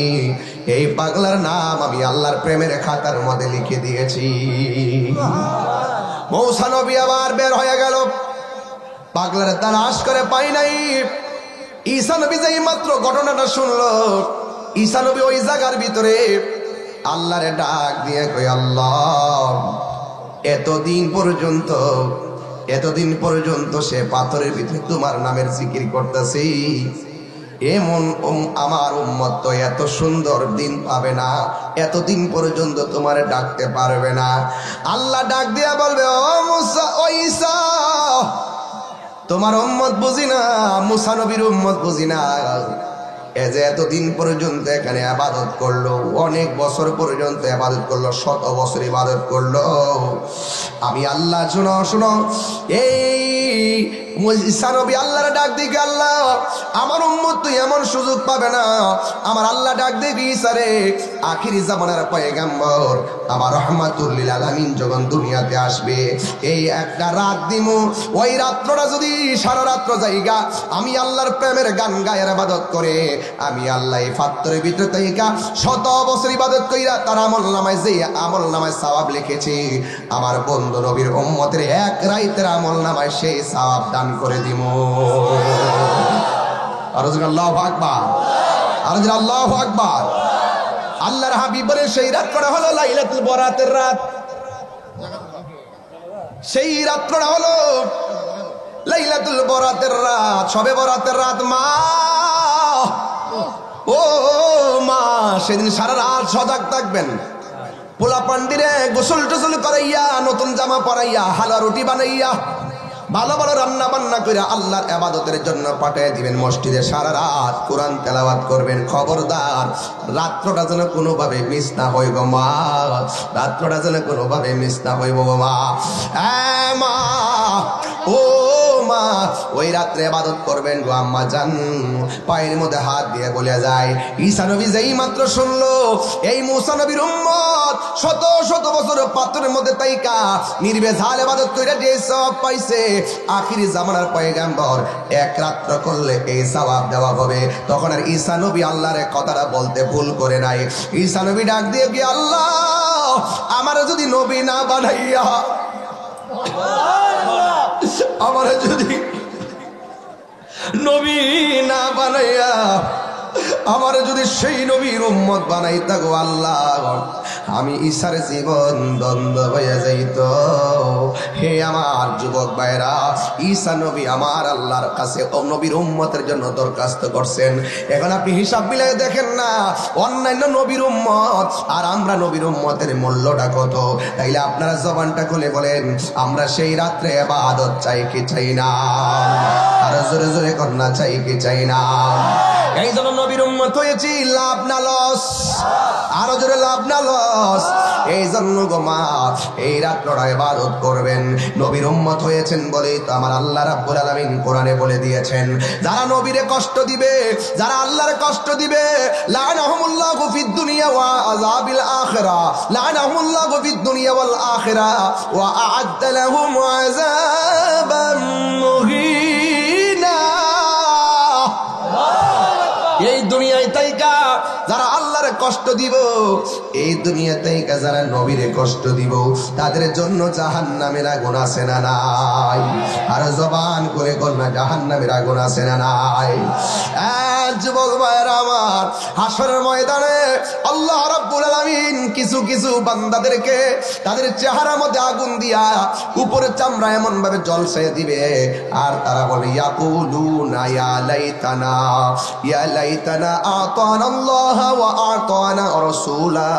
এই পাগলার নাম আমি আল্লাহর প্রেমের খাতার মধ্যে লিখে দিয়েছি। মুসা নবী আবার বের হয়ে গেল, পাগলার তালাশ করে পাই নাই। ঈসা নবী যেই মাত্র ঘটনাটা শুনলো, ঈসা নবী ওই জায়গার ভিতরে আল্লাহরে ডাক দিয়ে কই, আল্লাহ এতদিন পর্যন্ত সে পাথরের ভিতরে তোমার নামের জিকির করতেছি, এমন আমার উম্মত তো এত সুন্দর দিন পাবে না, এতদিন পর্যন্ত তোমার ডাকতে পারবে না। আল্লাহ ডাক দিয়া বলবে, ও মুসা, ও ঈসা, তোমার উম্মত বুঝি না, মুসা নবীর উম্মত বুঝি না। এ যে এতদিন পর্যন্ত এখানে ইবাদত করলো, অনেক বছর পর্যন্ত ইবাদত করলো, 100 বছর ইবাদত করলো। আমি আল্লাহ, শুনো, এই ঈসা নবী আল্লাহর ডাক দিকে, আল্লাহ আমার উম্মত তো এমন সুযোগ পাবে না। আমার আল্লাহ ডাক দিকে, ঈসা রে, আখিরি জামানার পয়গম্বর আমার রাহমাতুল লিল আলামিন যখন দুনিয়াতে আসবে, এই একটা রাত দিমু, ওই রাত্রটা যদি সারা রাত্র জায়গা আমি আল্লাহর প্রেমের গান গায়ের ইবাদত করে, আমি আল্লাহ এই ফাত্তরের ভিতরে তাইকা 100 বছর ইবাদত কইরা তার আমল নামায় যে আমল নামায় সওয়াব লিখেছি, আমার বন্ধু নবীর উম্মতের এক রাতের আমল নামায় সেই সওয়াব দান করে দিমু। আর আল্লাহু আকবার, আর আল্লাহু আকবার। আল্লাহর হাবিব বলে সেই রাত করা হলো লাইলাতুল বরাতের রাত, সেই রাতটা হলো লাইলাতুল বরাতের রাত, শবে বরাতের রাত। মা, ও মা, সেদিন সারা রাত সজাগ থাকবেন। পোলা পান্ডিরে গোসল টোসল করাইয়া, নতুন জামা পরাইয়া, হালুয়া রুটি বানাইয়া, ভালো ভালো রান্না বান্না করে আল্লাহর ইবাদতের জন্য পাঠিয়ে দিবেন মসজিদে। সারা রাত কোরআন তেলাওয়াত করবেন। খবরদার, রাত্রটা যেন কোনোভাবে মিস না হয় গো মা, রাত্রটা যেন কোনোভাবে মিস না হয় গো মা। মা, ও মা ওই রাত্রে ইবাদত করবেন গো আম্মা জান। পায়ের মধ্যে হাত দিয়ে বলে যায়, ঈসা নবী যেই মাত্র শুনলো এই মুসা নবীর উম্মত শত শত বছর পাথরের মধ্যে তাইকা নির্ভেজাল ইবাদত কইরা যে সওয়াব পাইছে, আখিরি জামানার পয়গম্বর এক রাত্র করলে এই সওয়াব দেওয়া হবে। তখন আর ঈসা নবী আল্লাহর কথাটা বলতে ভুল করে নাই। ঈসা নবী ডাক দিয়ে কি, আল্লাহ আমার যদি নবী না বানাইয়া, আমার যদি নবী না বানাইয়া, আমার যদি সেই নবীর উম্মত বানাইতা গো আল্লাহ, আমি ঈসার জীবন দ্বন্দ্ব হয়ে যাইত। হে আমার যুবক ভাইরা, ঈসা নবী আমার আল্লাহর কাছে ও নবীর উম্মতের জন্য দরখাস্ত করছেন। এখন আপনি হিসাব মিলাই দেখেন না, অন্যান্য নবীর উম্মত আর আমরা নবীর উম্মতের মূল্যটা কত। তাইলে আপনারা জবানটা খুলে বলেন, আমরা সেই রাত্রে ইবাদত চাই কি চাই না? আর জোরে জোরে কন্যা চাই কি চাই না? এই জন্য নবীর উম্মত হয়েছি, লাভ না লস? আরো জোরে লাভ না লস? এই জন্য গো মা এই রাত্রটা ইবাদত করবেন। নবীর উম্মত হয়েছেন বলেই তো আমার আল্লাহ রাব্বুল আলামিন কোরআনে বলে দিয়েছেন, যারা নবীরে কষ্ট দিবে, যারা আল্লাহর কষ্ট দিবে, লানাহুমুল্লাহু ফিদ দুনিয়া ওয়া আযাবিল আখিরা, লানাহুমুল্লাহু ফিদ দুনিয়া ওয়াল আখিরা ওয়া আ'আদ্দা লাহুম আযাবান মুহিনা। এই দুনিয়ায় তাইকা যারা আল্লাহর কষ্ট দিব, এই দুনিয়া তাইকা যারা নবীরে কষ্ট দিব, তাদের জন্য জাহান্নামের আগুন আছে না নাই? আর জবান করে কন্যা জাহান্নামের আগুন আছে না নাই? যুবক ভাইরা আমার, হাসরের ময়দানে আল্লাহ রাব্বুল আলামিন কিছু কিছু বান্দাদেরকে তাদের চেহারার মধ্যে আগুন দিয়া উপরে চামড়া এমন ভাবে জ্বলসায় দিবে, আর তারা বলে ইয়াকুলুনা ইয়া লাইতানা, ইয়া লাইতানা আতানা আল্লাহ ওয়া আতানা রাসূলা।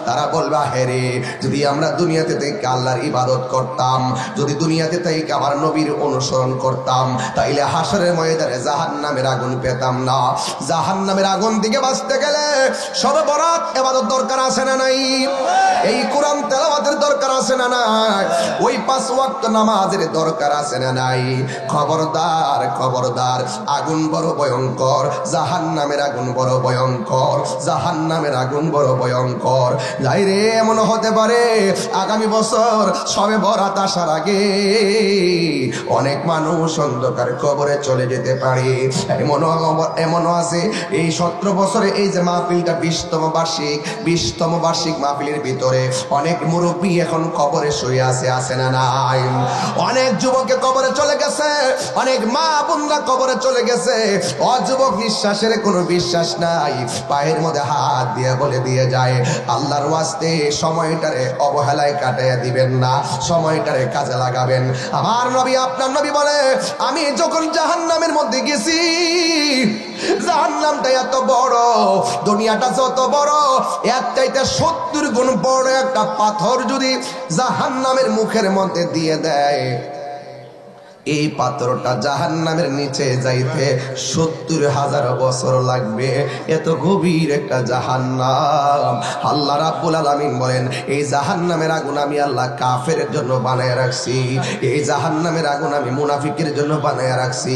তারা বলবে, হেরে যদি আমরা দুনিয়াতে থেকে আল্লাহর ইবাদত করতাম, যদি দুনিয়াতে থেকে আমার নবীর অনুসরণ করতাম, তাইলে হাসরের ময়দানে জাহান্নামের আগুন পেতাম না। জাহান্নামের আগুন থেকে বাঁচতে গেলে সবে বরাত ইবাদত দরকার আছে না নাই? এই কোরআন তেলাওয়াতের দরকার আছে না নাই? ওই 5 ওয়াক্ত নামাজের দরকার আছে না নাই? খবরদার খবরদার, আগুন বড় ভয়ঙ্কর, জাহান্নামের আগুন বড় ভয়ঙ্কর, জাহান্নামের আগুন বড় ভয়ঙ্কর। যাই রে, এমন হতে পারে আগামী বছর সবে বরাত আসার আগে অনেক মানুষ অন্ধকার কবরে চলে যেতে পারে। এমনও আছে এই 17 বছরে এই যে মাহফিলটা 20তম বার্ষিক মাহফিলের ভিতরে অনেক মুরব্বী এখন কবরে শুয়ে আছে না নাই? অনেক যুবকে কবরে চলে গেছে, অনেক মা বোনরা কবরে চলে গেছে। অযুবক নিঃশ্বাসের কোনো বিশ্বাস নাই, পায়ের মধ্যে হাত দিয়ে বলে দিয়ে যায়, আল্লাহর ওয়াস্তে সময়টারে অবহেলায় কাটাইয়া দিবেন না, সময়টারে কাজে লাগাবেন। আমার নবী আপনার নবী বলে, আমি যখন জাহান্নামের মধ্যে গেছি, জাহান্নামটা এত বড়, দুনিয়াটা যত বড়, এর চাইতে 70 গুণ বড় একটা পাথর যদি জাহান্নামের মুখের মধ্যে দিয়ে দেয়, এই পাথরটা জাহান্নামের নিচে যাইতে 70,000 বছর লাগবে। এত গভীর একটা জাহান্নাম। আল্লাহ রাব্বুল আলামিন বলেন, এই জাহান্নামের আগুন আমি আল্লাহ কাফেরের জন্য বানায় রাখছি, এই জাহান্নামের আগুন আমি মুনাফিকের জন্য বানায় রাখছি।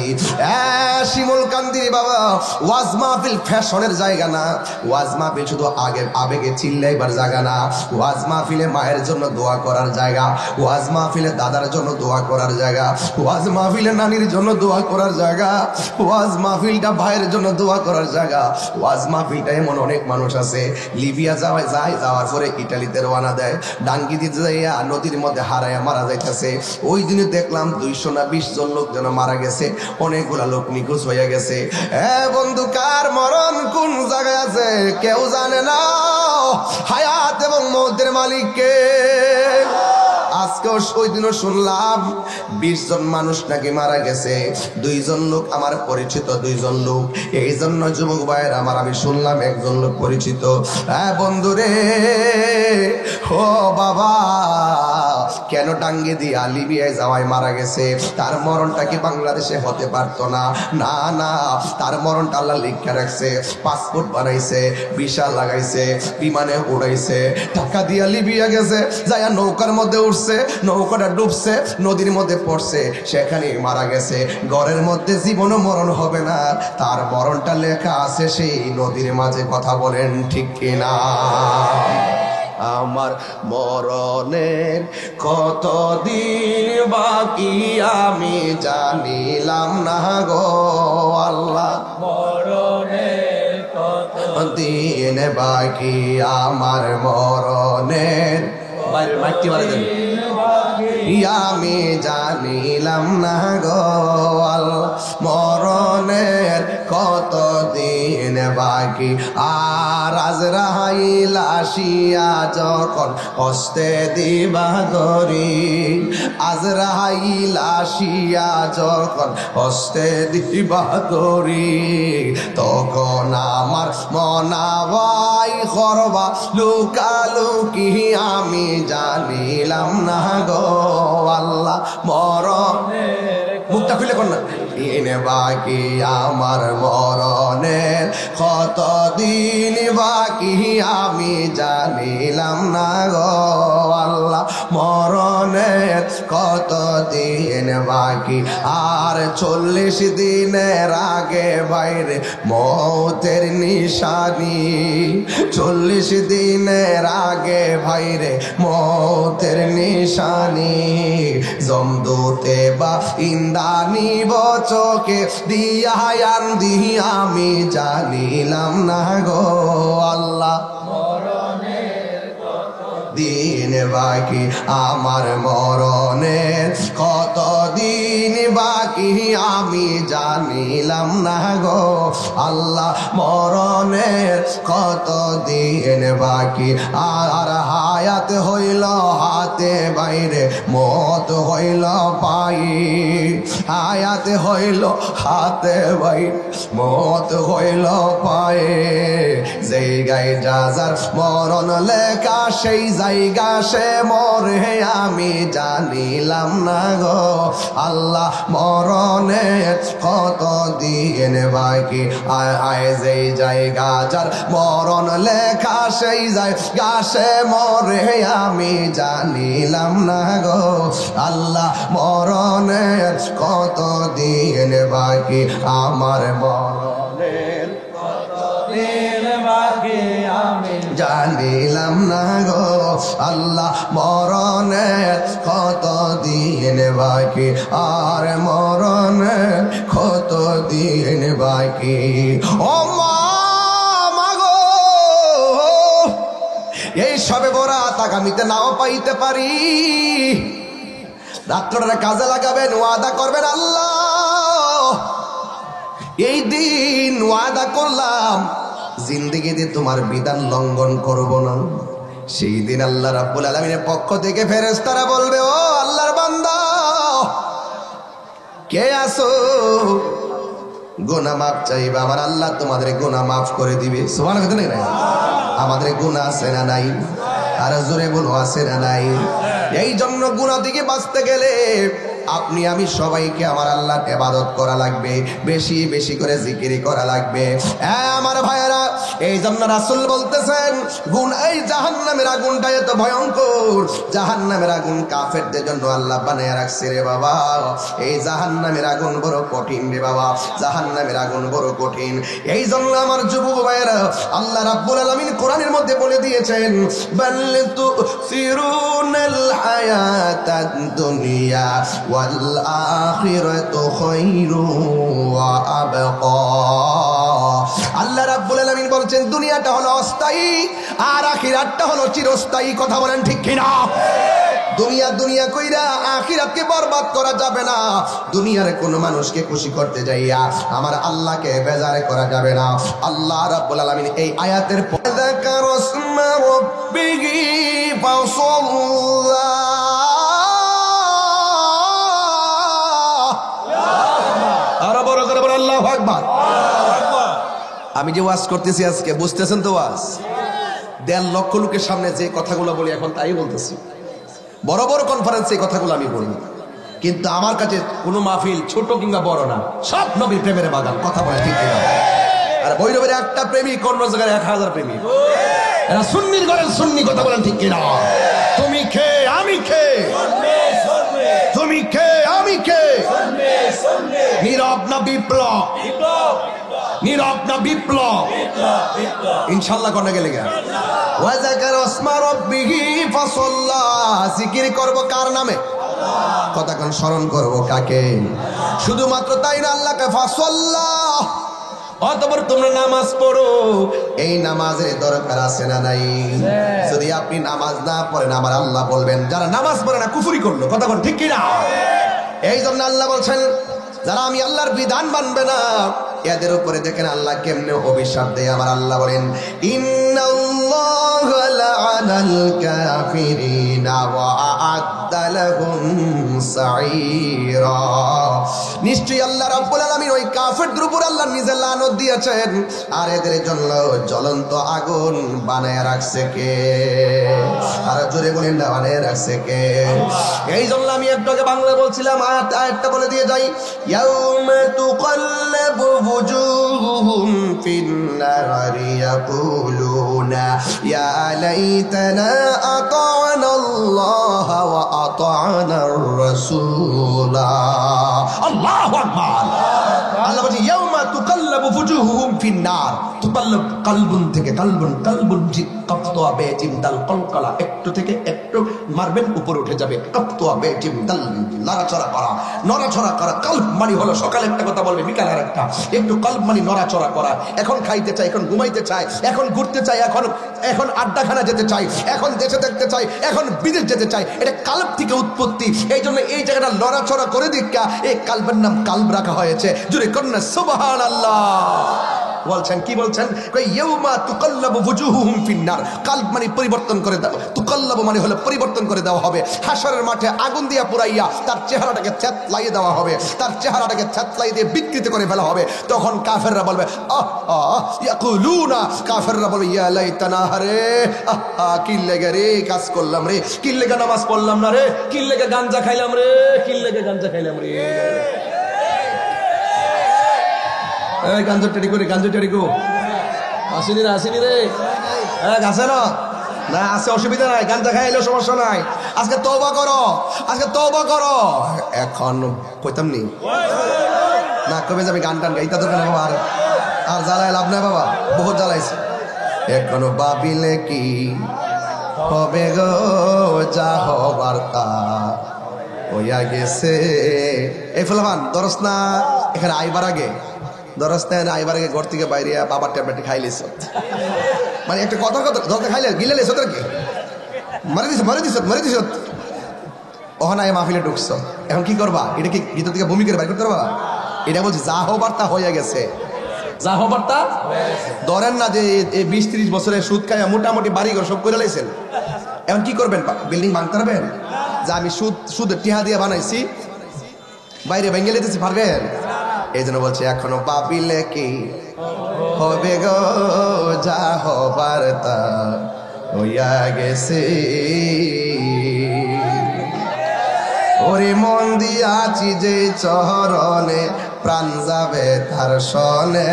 শিমুল কান্দির বাবা, ওয়াজ মাহফিল ফ্যাশনের জায়গা না, ওয়াজ মাহফিল শুধু আবেগে চিল্লাইবার জায়গা না, ওয়াজ মাহফিলে মায়ের জন্য দোয়া করার জায়গা, ওয়াজ মাহফিলে দাদার জন্য দোয়া করার জায়গা, ওয়াজ মাহফিলে নানির জন্য দোয়া করার জায়গা, ওয়াজ মাহফিলটা ভাইয়ের জন্য দোয়া করার জায়গা। ওয়াজ মাহফিলটা এমন অনেক মানুষ আছে লিবিয়া যাওয়ার পরে ইটালিতে রওনা দেয়, ডাঙ্গি দিতে যাইয়া নদীর মধ্যে হারাইয়া মারা যাইতেছে। ওই দিনে দেখলাম 200 না 20 জন লোক যেন মারা গেছে, অনেকগুলা লোক নিখোঁজ হয়ে গেছে। বন্ধু, কার মরণ কোন জায়গায় আছে কেউ জানে না, হায়াত এবং মৌতের মালিক কে? আজকেও ওই দিনও শুনলাম 20 জন মানুষ নাকি মারা গেছে, 2 জন লোক আমার পরিচিত, 2 জন লোক। এই জন্য যুবক ভাইয়ের আমার, আমি শুনলাম 1 জন লোক পরিচিত। বন্ধু রে, ও বাবা, কেন টাঙ্গি দিয়া লিবিয়ায় যাওয়ায় মারা গেছে? তার মরণটা কি বাংলাদেশে হতে পারতো না? না না, তার মরণটা আল্লাহ লিখে রাখছে। পাসপোর্ট বানাইছে, ভিসা লাগাইছে, বিমানে উড়াইছে, টাকা দিয়া লিবিয়া গেছে, যাইয়া নৌকার মধ্যে উঠছে, নৌকাটা ডুবছে, নদীর মধ্যে পড়ছে, সেখানে মারা গেছে। ঘরের মধ্যে জীবনও মরণ হবে না, তার মরণটা লেখা আছে সেই নদীর মাঝে। কথা বলেন ঠিক কিনা? আমার মরণের কতদিন বাকি আমি জানিলাম না গো আল্লাহ। মরণের দিন বাকি আমার মরণের, মাটি মারা দেন, আমি জানিলাম না গো আল্লাহ মরণের কত দিন বাকি। আর আজরাইল আসিয়া যখন হস্তে দিবা ধরি, আজরাইল আসিয়া যখন হস্তে দিবা ধরি, তখন আমার মনাবাই করবা লুকালুকি আমি জানিলাম না গো আল্লাহ মরণের। মুখটা খুলে কর না। দিন বাকি আমার মরণের কত দিন বাকি আমি জানিলাম না গো আল্লাহ মরণের কত দিন বাকি। আর 40 দিনের আগে বাইরে মৌতের নিশানি, 40 দিনের আগে বাইরে মৌতের নিশানি। জমদূতে বা ইন্দানি বচকে দিয়ায়ান দিহি আমি জানিলাম না গো আল্লাহ দিন বাকি আমার মরণের কত দিন বাকি আমি জানিলাম না গো আল্লাহ মরণের কত দিন বাকি। আর হায়াত হইল হাতে বাইরে মত হইল পাই, হায়াত হইল হাতে বাইরে মত হইল পায়ে। যেই গায়ে যার মরণ লেখা সেই জায়গা সে মরে আমি জানিলাম না গো আল্লাহ মরণের কত দিন বাকি। আয় যেই জায়গা যার মরণ লেখা সেই জায়গা সে মরে আমি জানিলাম না গো আল্লাহ মরণের কত দিন বাকি আমার মরণের জানিলাম না গো আল্লাহ মরণের কত দিন বাকি আর মরণের কত দিন বাকি। ও মা গো এই সবে বরাত আগামীতে নাও পাইতে পারি, রাত্রটা কাজে লাগাবেন, ওয়াদা করবেন আল্লাহ এই দিন ওয়াদা করলাম জিন্দেগিতে তোমার বিধান লঙ্ঘন করব না। সেই দিন আল্লাহ রাব্বুল আলামিনের পক্ষ থেকে ফেরেশতারা বলবে, ও আল্লাহর বান্দা কে আছো, গুনাহ মাফ চাইবা, আমার আল্লাহ তোমাদের গুনাহ মাফ করে দিবে। সুবহানাল্লাহ। না আমাদের গুনাহ আছে না নাই? আর জোরে বলো আছে না নাই? এই জন্য গুনাহ থেকে বাঁচতে গেলে আপনি আমি সবাইকে আমার আল্লাহর ইবাদত করা লাগবে, বেশি বেশি করে জিকির করা লাগবে। আমার ভাইয়েরা, এই জন্য রাসূল বলতেছেন এই জাহান্নামের আগুনটা এত ভয়ঙ্কর, জাহান্নামের আগুন কাফেরদের জন্য আল্লাহ বানায় রাখছে রে বাবা। এই জাহান্নামের আগুন বড় কঠিন রে বাবা, জাহান্নামের আগুন বড় কঠিন। এই জন্য আমার যুবক ভাইয়েরা, আল্লাহ রাব্বুল আলামিন কোরআনের মধ্যে বলে দিয়েছেন বাল তুসিরুনাল হায়াতাদ দুনিয়া ওয়াল আখিরাতু খায়রুন ওয়া আবকা। আল্লাহ রাব্বুল আলামিন বলছেন দুনিয়াটা হলো অস্থায়ী আর আখিরাতটা হলো চিরস্থায়ী। কথা বলেন ঠিক কিনা? দুনিয়া দুনিয়া কইরা আখিরাতকে বরবাদ করা যাবে না। দুনিয়ার কোন মানুষকে খুশি করতে যাইয়া আমার আল্লাহকে বেজার করা যাবে না। আল্লাহ রাব্বুল আলামিন এই আয়াতের যাকারাসমা রাব্বিহি ফাসাল্লা। আর বড় করে বলেন আল্লাহু আকবার। আমি যে ওয়াজ করতেছি আজকে, বুঝতেছেন তো ওয়াজ? 1.5 লক্ষ লোকের সামনে যে কথাগুলো বলি এখন তাই বলতেছি। বড় বড় কনফারেন্সে এই কথাগুলো আমি বলি, কিন্তু আমার কাছে কোনো মাহফিল ছোট কিংবা বড় না, সব নবীর প্রেমের বাগান। কথা বলে ঠিক কিনা? আর ভৈরবের একটা প্রেমিক, অন্য জায়গায় 1000 প্রেমিক। এরা সুন্নির ঘরের সুন্নি। কথা বলেন ঠিক কিনা? তুমি কে আমি কে, তুমি কে আমি কে, নীরব না বিপ্লব, নীরব না বিপ্লব, ইনশাআল্লাহ করতে গেলে ওয়াজাকার ওয়াসমা রাব্বিহি ফাসাল্লা। জিকির করব কার নামে? কতক্ষণ স্মরণ করব কাকে? শুধুমাত্র তাই না, আল্লাহকে। ফাসাল্লা, অতঃপর তোমরা নামাজ পড়ো। এই নামাজের দরকার আছে না নাই? যদি আপনি নামাজ না পড়েন, আমার আল্লাহ বলবেন যারা নামাজ পড়ে না কুফরি করলো। কথা বল ঠিক কিনা? এই জন্য আল্লাহ বলছেন যারা আমি আল্লাহর বিধান মানবে না, এদের উপরে দেখেন আল্লাহ কেমনে অভিশাপ দেয়। আমার আল্লাহ বলেন ইন্নাল্লাহা লা'আনাল কাফিরিনা ওয়া আ'আদ্দা লাহুম সাঈরা। নিশ্চয়ই আল্লাহ রাব্বুল আলামিন ওই কাফেরদের উপর আল্লাহ নিজে লানত দিয়েছেন, আর এদের জন্য জ্বলন্ত আগুন বানায় রাখছে কে? আর জোরে বলেন না, বানায় রাখছে কে? এই জন্য আমি একটু আগে বাংলা বলছিলাম, আয়াতটা বলে দিয়ে যাই। ইয়াউমা তুকাল্লাবু وجوههم في النار يقولون يا ليتنا أطعنا الله وأطعنا الرسول الله أكبر আল্লাহ বলছে ইয়াউমা তুকাল্লাবু ফুজুহুম ফিন্নার। তুকাল্লাব কালবুন থেকে কালবুন, কালবুন জি কাফতোয়া বেজিম দাল কলকলা, একটু থেকে একটু মারবেন উপরে উঠে যাবে। কাফতোয়া বেজিম দাল, নড়াচড়া করা, নড়াচড়া করা। কালব মানে হলো সকালে একটা কথা বলবে, বিকালে আরেকটা। একটু কালব মানে নড়াচড়া করা। এখন খাইতে চাই, এখন ঘুমাইতে চাই, এখন ঘুরতে চাই, এখন আড্ডাখানা যেতে চাই, এখন দেশে দেখতে চাই, এখন বিদেশ যেতে চাই। এটা কালব থেকে উৎপত্তি। এই জন্য এই জায়গাটা নড়াচড়া করে দিকা এই কালবের নাম কালব রাখা হয়েছে। জুরে কন্যা সুবহানাল্লাহ বলছেন। কি বলছেন? ইয়াউমা তুকাল্লাবু ফুজুহুহুম ফিন্নার। কালব মানে পরিবর্তন করে দাও, তুকাল্লাবু মানে হলো পরিবর্তন করে দেওয়া হবে। হাশরের মাঠে আগুন দিয়া পুরাইয়া তার চেহারাটাকে থেতলাইয়ে দেওয়া হবে, তার চেহারাটাকে থেতলাই দিয়ে বিকৃত করে ফেলা হবে। তখন কাফেররা বলবে ইয়াকুলুনা, কাফেররা বলবে ইয়া লাইতানা, রে কি লেগে রে কাজ করলাম রে, কি লেগে নামাজ পড়লাম না রে, কি লেগে গাঞ্জা খাইলাম রে, কি লেগে গাঞ্জা খাইলাম রে। গাঞ্জা টেরি করে, গাঞ্জা টেরি গো আসেনি রে, আসেনি রে, আছে না? না আছে, অসুবিধা নাই, গাঞ্জা খাইলেও সমস্যা নাই। আজকে তওবা করো, আজকে তওবা করো। এখন কইতাম নি না, কবে যাবে গান টান গাইতা দোকানে বাবা, আর জ্বালায় লাভ নাই বাবা, বহুত জ্বালাইছে। এখনো ভাবিলে কি হবে গো, যা হবার তা হইয়া গেছে। এই ফুলবান দরস না, এখানে আইবার আগে দরস্তায় আইবার আগে ঘর থেকে বাইরে বাবার ট্যাবলেট খাইলিস, মানে একটা কথা কথা ধরতে খাইলে গিলে লেছ তোরকে মারে দিস মারে দিস মারে দিস। ওখানে মাহফিলে ঢুকছ, এখন কি করবা? এটা কি ভিতর থেকে ভূমি করে বাইর করতে পারবা? এটা বলছি যা হবার তা হয়ে গেছে, যা হবার তা। ধরেন না যে 20-30 বছরের সুদ খাইয়া মোটামুটি বাড়িঘর সব করে লাইছেন, এখন কি করবেন? বিল্ডিং ভাঙতে পারবেন? যে আমি সুদের টিহা দিয়ে বানাইছি, বাইরে ভেঙে লেতেছি, পারবেন? এই জন্য বলছে এখনো ভাবিলে কি হবে গো, যা হবার তা হইয়া গেছে। ওরে মন দিয়াছি যে চরণে, প্রাণ যাবে তার সনে।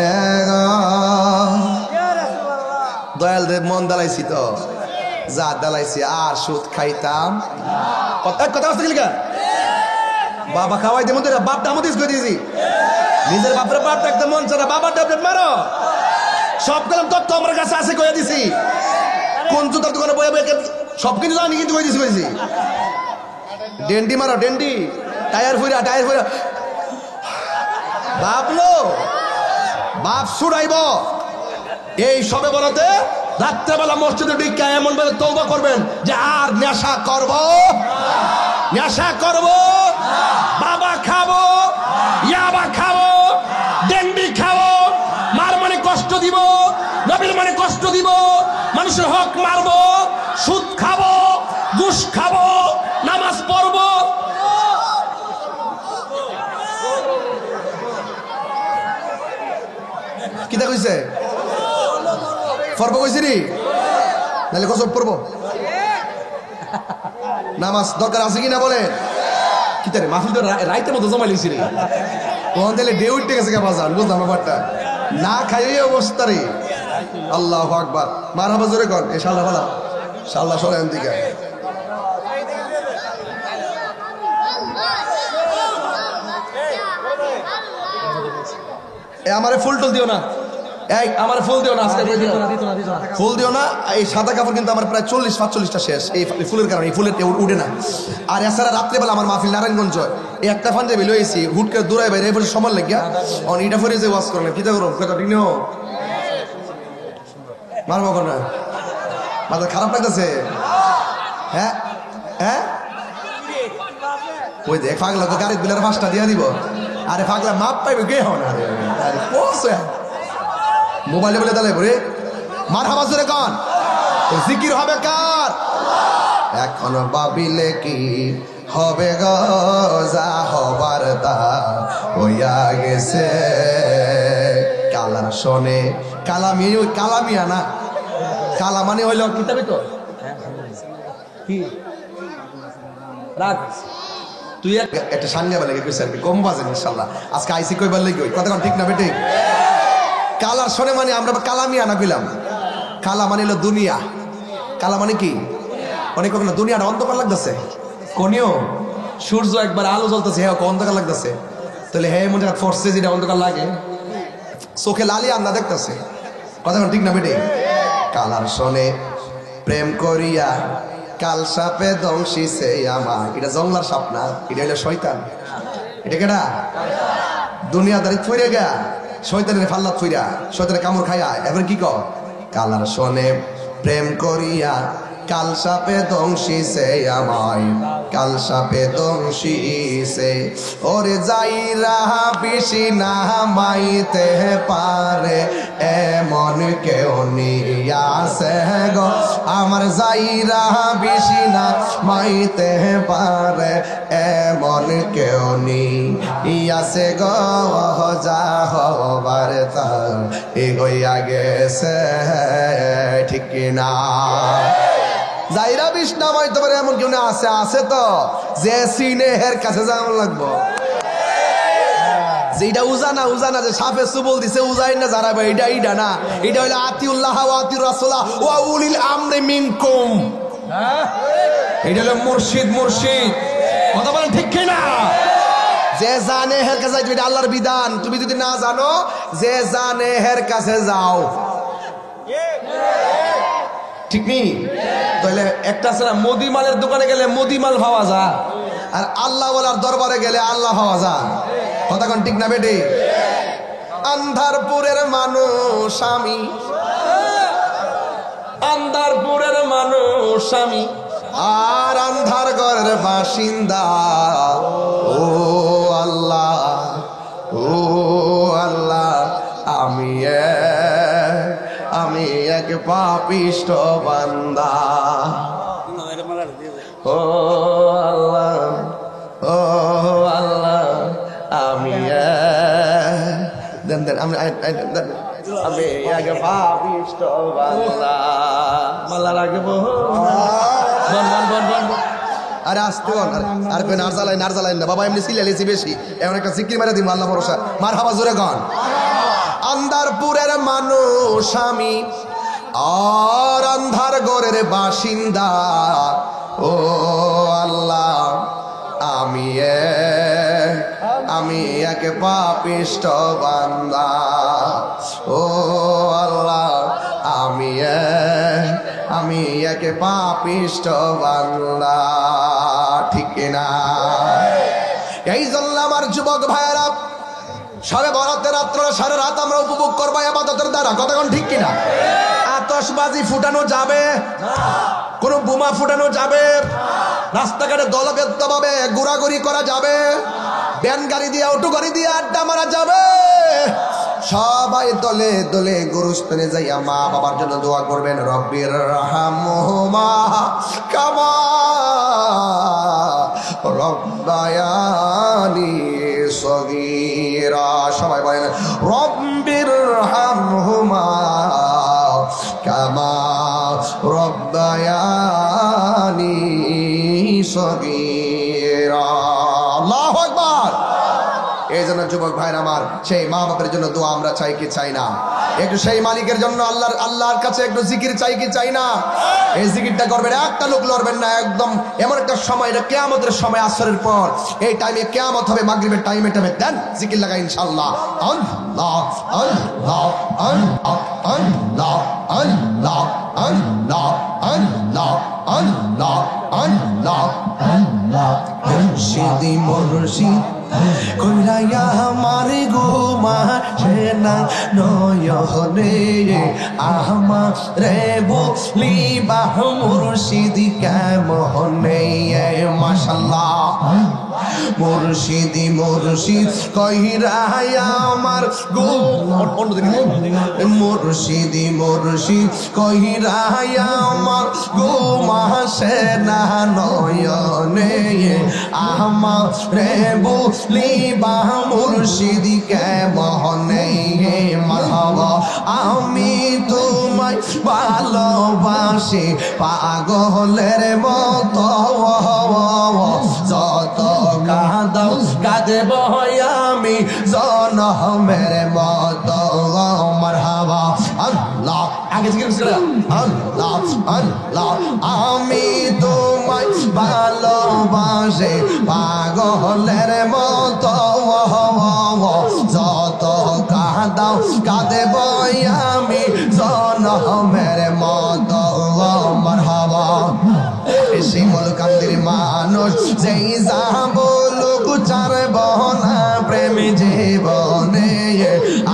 দয়াল দেব মন দালাইছি তো, যা দালাইছি আর সুদ খাইতাম। কথা আসতে গেলি বাবা খাওয়াই দেবো, বাপটা আমাদের করে দিয়েছি। নিজের বাপরে বাপ ডাকতে মন চায় না, বাবার ট্যাবলেট মারো। সব গেলাম তথ্য আমার কাছে আছে, কয়ে দিছি। কোন জুতার দোকানে বয়ে বয়ে সব কিছু জানি, কিন্তু কয়ে দিছি কয়েছি। ডেন্ডি মারো, ডেন্ডি, টায়ার ফুরা, টায়ার ফুরা। বাপলো বাপ ছুড়াইব। এই সবে বলতে রাত্রেবেলা মসজিদে ঢুকে এমন ভাবে তওবা করবেন যে আর নেশা করব, নেশা করব, বাবা খাবো, ইয়াবা খাবো, ডেন্ডি খাবো, মার মানে কষ্ট দিব, নবীর মানে কষ্ট দিব, মানুষের হক মারবো, সুদ খাবো, ঘুষ খাবো, নামাজ পড়বো। কিতা কইছে? পড়বো কইছি নি, নাহলে কসব পড়বো। নামাজ দরকার আছে কিনা বলেন? কি তারে মাহফিল তো রাইতের মতো জমা লিয়েছি রে। তখন তাহলে ডে উঠতে গেছে বাজার, বুঝলাম ব্যাপারটা। না খাইয়ে অবস্থা রে। আল্লাহু আকবার, মারহাবা জোরে কর। এ শালা বালা শালা সরেন দিকে। এ আমারে ফুল টুল দিও না, এই আমার ফুল দিও না আজকে, ফুল দিও না। এই সাদা কাপড় কিন্তু আমার প্রায় 40-45টা শেষ এই ফুলের কারণে, এই ফুলের উঠে না। আর এছাড়া রাত্রেবেলা আমার মাহফিল নারায়ণগঞ্জ, এই একটা পাঞ্জাবি লইছি হুট করে দূরাই বাইরে এবার সময় লাগিয়া অন ইটা ফরে যে ওয়াশ করলেন কিতা করো কথা ঠিক নিও মারবো না, মাথা খারাপ লাগতেছে। হ্যাঁ হ্যাঁ ওই দেখ পাগলা তো গাড়ির বিলের 5টা দিয়া দিব। আরে পাগলা মাপ পাইবে কে হন? আরে পৌঁছে মোবাইলে বলে দালে বলে মারহাবা জোরে কান। জিকির হবে কার? এখন ভাবিলে কি হবে গো, যা হবার তা হইয়া গেছে। কালার শোনে কালামি, কালামিয়া না, কালা মানে হইল কিতাবি তো কি রাখ তুই একটা সান্নিয়া বেলা গেছে আর কি, কম বাজেন ইনশাল্লাহ। আজকে আইসি কইবার লেগে কথা ঠিক না বেটি? কালার শোনে মানে আমরা কালামিয়া না কইলাম। কালা মানে হলো দুনিয়া। কালা মানে কি? অনেক না দুনিয়াটা অন্ধকার লাগতেছে। কোনিও সূর্য একবার আলো জ্বলতেছে, হ্যাঁ অন্ধকার লাগতেছে। তাহলে হ্যাঁ মনে ফোর্সে যেটা অন্ধকার লাগে, চোখে লালি আন্না দেখতেছে। কথা ঠিক না বেটি? কালার শোনে প্রেম করিয়া কাল সাপে দংশিছে আমার। এটা জংলার সাপ না, এটা হইলো শয়তান। এটা কেডা? দুনিয়াদারি থইরে গা শয়তানের ফাল্লাত থইরা শয়তানের কামড় খাইয়া এবার কি কর? কালার শোনে প্রেম করিয়া কাল সাপে দংশিছে আমায়, কাল সাপে দংশিছে। ওরে যাইরা বেশি না মাইতে পারে এমন কেউ নিয়াছে গো, আমার যাইরা বেশি না মাইতে পারে এমন কেউ নিয়াছে গো, যা হবার তা এগোইয়া গেছে ঠিক না। যাইরা বিষ নামাইতে পারে এমন কেউ না আছে? আছে তো, যে সিনেহের কাছে যাওয়া লাগবো। যেটা উজানা উজানা যে সাপে সুবল দিছে উজাই না যারা, এটা ইডা না, এটা হইলো আতিউল্লাহ ওয়া আতিউর রাসূলা ওয়া উলিল আমরি মিনকুম। এটা হলো মুর্শিদ। মুর্শিদ কথা বলেন ঠিক কি না? যে জানে হের কাছে যাইতে, এটা আল্লাহর বিধান। তুমি যদি না জানো, যে জানে হের কাছে যাও, ঠিক নেই? তাহলে একটা আছে না, মোদি মালের দোকানে গেলে মোদি মাল পাওয়া যায়, আর আল্লাহ ওয়ালার দরবারে গেলে আল্লাহ পাওয়া যায়। কথা কোন ঠিক না বেটি? আন্ধারপুরের মানুষ আমি, আন্দারপুরের মানুষ আমি, আর আন্ধার ঘরের বাসিন্দা। ও আল্লাহ, ও আল্লাহ, আমি এক পাপিষ্ঠ বান্দা। ও আল্লাহ, ও আল্লাহ, আমি দেন দেন আমি এক পাপিষ্ঠ বান্দা। মাল্লা রাখবো। আরে আসতে আর কই নারজালাই না বাবা, এমনি সিলাইছি বেশি, এমন একটা জিকির মারা দিম আল্লাহ ভরসা। মারহাবা জোরে গান। আন্ধারপুরের মানুষ আমি, আর আন্ধার ঘরের বাসিন্দা। ও আল্লাহ, আমি এক পাপিষ্ঠ বান্দা। ও আল্লাহ, আমি এক পাপিষ্ঠ বান্দা। ঠিক না? এই জন্য আমার যুবক ভাইয়েরা, সবে বরাতের রাত্র সারা রাত আমরা উপভোগ করবো ইবাদতের দ্বারা। কতক্ষণ ঠিক কিনা? আতশবাজি ফুটানো যাবে, কোন বোমা ফুটানো যাবে, রাস্তাঘাটে দলবেদ্ধ ভাবে ঘোরাঘুরি করা যাবে, ভ্যান গাড়ি দিয়ে অটো গাড়ি দিয়ে আড্ডা মারা যাবে। সবাই দলে দলে গুরুস্থানে যাইয়া মা বাবার জন্য দোয়া করবেন, রব্বির রাহমহুমা কামা রব্বায়ানি সগীরা। সবাই বলেন রব্বির রাহমহুমা কামা রব্বায়ানি সগীরা। আল্লাহু আকবার। এই জন্য যুবক ভাইরা আমার, সেই মা বাপের জন্য দোয়া আমরা চাই কি চাই না? একটু সেই মালিকের জন্য আল্লাহর কাছে একটু জিকির চাই কি চাই না? এই জিকিরটা করবেন, একটা লোক লড়বেন না। একদম এমন একটা সময়, এটা কিয়ামতের সময়, আসরের পর এই টাইমে কিয়ামত হবে, মাগরিবের টাইমে দেন জিকির লাগা ইনশাআল্লাহ। আল্লাহ আল্লাহ আল্লাহ আল্লাহ আল্লাহ আল্লাহ আল্লাহ আল্লাহ আল্লাহ আল্লাহ। মুর্শিদি মুর্শিদ কইরাইয়া আমার গোমা সেনা নয়নে আহমারে বলিবা মুর্শিদি কেমনে। মাশাআল্লাহ। মুর্শিদি মুর্শিদ কইরাইয়া আমার মুর্শিদি মুর্শিদ কইরাইয়া আমার গোমা সেনা নয়নে আহমারে বলিবা মুর্শিদি কেমনে। মারহাবা। আমি তোমায় ভালোবাসি পাগলের মতো, যত কাঁদাও কাঁদব আমি জনমের মতো। মারহাবা। আল্লাহ আগে আল্লাহ আল্লাহ। আমি তোমায় ভালোবাসি পাগলের মতো, যত কাঁদাও কাঁদব আমি জনমের মতো। মারহাবা। শিমুল কান্দির মানুষ যেই যা বলুক চারব না প্রেম জীবনে,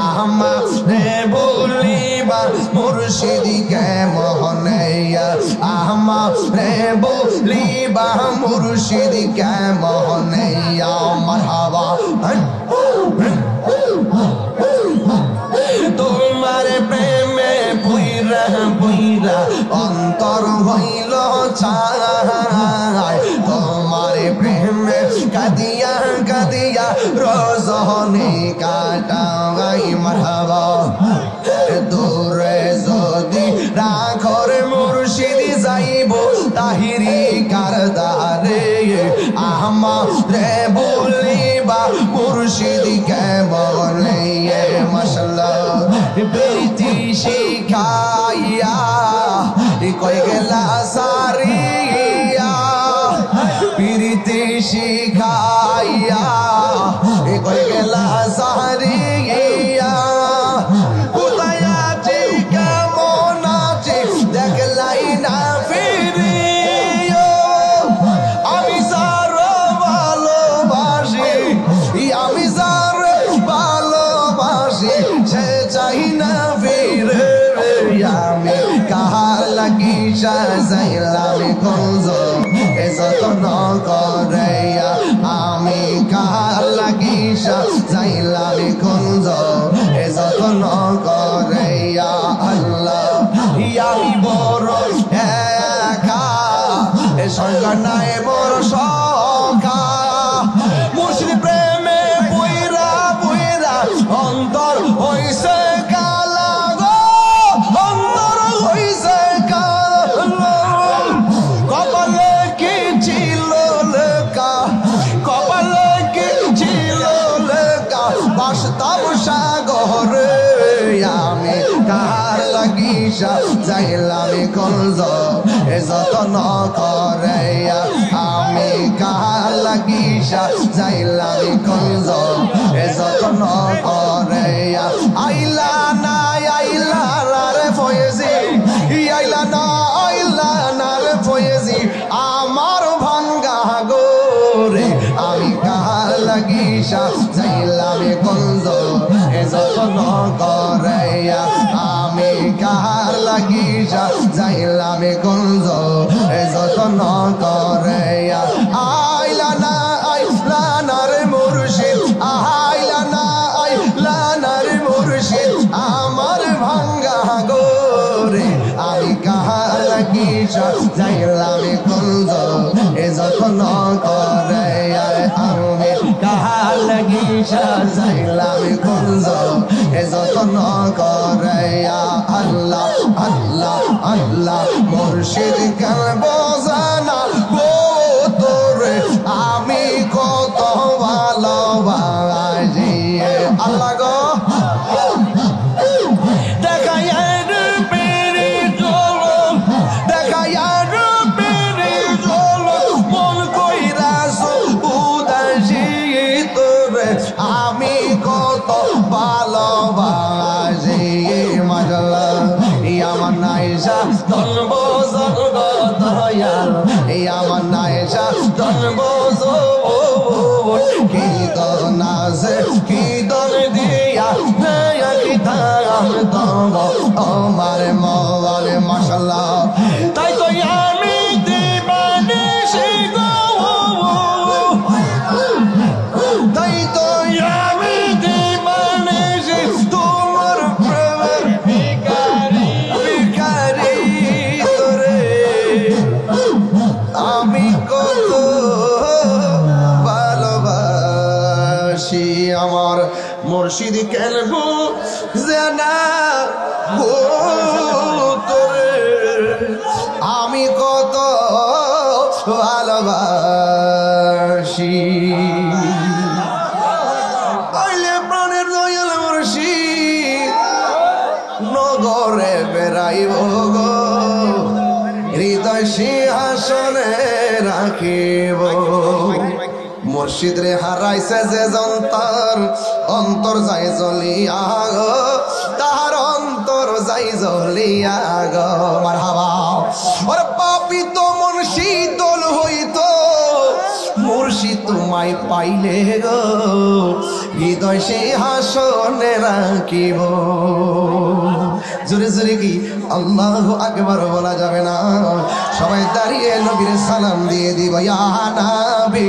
আমারে বলিবা মুর্শিদি কেমনে, আমারে বলিবা মুর্শিদি কেমনে। মারহাবা। তোমার প্রেমে পুইরা পুইরা অন্তর হইল ছাই, তোমার প্রেমে কাঁদিয়া কাঁদিয়া রজনী কাটাই। মারহাবা। দূরে যদি রাখর মুর্শিদি যাইব তাহিরি কারদারে, আমারে বলিবা মুর্শিদি কেমনে। মাশাআল্লাহ। প্রীতি শিখাইয়া কই গেলা সারিয়া, প্রীতি শিখাইয়া কই গেলা সারিয়া, কোথায় আছি কেমন আছি দেখলাই না ফিরিয়া। আমি যার ভালোবাসি, আমি যার ভালোবাসি সে চাই না ফিরে। আমি কাহার লাগি সাজাইলাম গঞ্জ এ যতন করে, আমি কাহার লাগি সাজাইলাম গঞ্জ এ যতন করে। আল্লাহ আমি বড় একা, এ সরকার নাই বড় সখা। মুর্শিদ প্রেমে বইরা বইরা অন্তর হইছে কালা গো, অন্তর হইছে কালা। কপালে কি ছিল লেখা, কপালে কি ছিল লেখা, বাসতাম সাগরে। আমি কার লাগি যাইলাম কলজ এ যতন করে, আমি কার লাগি যাইলাম কলজ এ যতন করে। আইলা না আইলা রে ফয়েজি, আইলা না রে ফয়েজি আমার ভাঙ্গা গোরে। আমি কার লাগি যাইলাম কলজ এ যতন করে, আমি কার লাগি যাইলাম কলজ এ যতন করে। আইলা না রে মুর্শিদ, আইলা না রে মুর্শিদ আমার ভাঙ্গা গোরে। আমি কার লাগি যাইলাম কলজ এ যতন করে, আমি কার লাগি যাইলাম কলজ এ যতন করে। আল্লাহ আল্লাহ আল্লাহ মুর্শিদ কাল বোঝানা গো তো ভালোবাসি আল্লাহ গো দেখাইয়া রূপেরি ঝলক দেখাইয়া রূপেরি ঝলক মন কইরাছ উদাসী তোরে আমি কত ভালোবাসি মাশাআল্লাহ আমার নাইসা ধনব জনগ দয়াল আমার নাইসা ধনব কি দন আছে কি দন দিয়া নয়া কি দাম দঙ্গ আমার মওয়ালে মাশাআল্লাহ তাই তো আমি দিবানিশি গো তাই তো আমি দিবানিশি তোমার প্রেমের ভিখারি ভিখারি তোরে আমি কত ভালোবাসি আমার মুর্শিদ কেলবো জানা গো তোরে আমি কত ভালোবাসি আইলে প্রাণের দয়াল মুর্শিদ নগরে বেড়াইব গো হৃদয় সিংহাসনে রাখিব মুর্শিদ রে হারাইছে যে যন্তর অন্তর যাই জ্বলিয়া গো তাহার অন্তর যাই জ্বলিয়া গো মারহাবা ওরে পাপী তো মন শীতল হইতো মুর্শিদ তোমায় পাইলে গো হৃদয় সিংহাসনে রাখিব জোরে জোরে কি আল্লাহু আকবার বলা যাবে না সবাই দাঁড়িয়ে নবীর সালাম দিয়ে দিব ইয়া নবী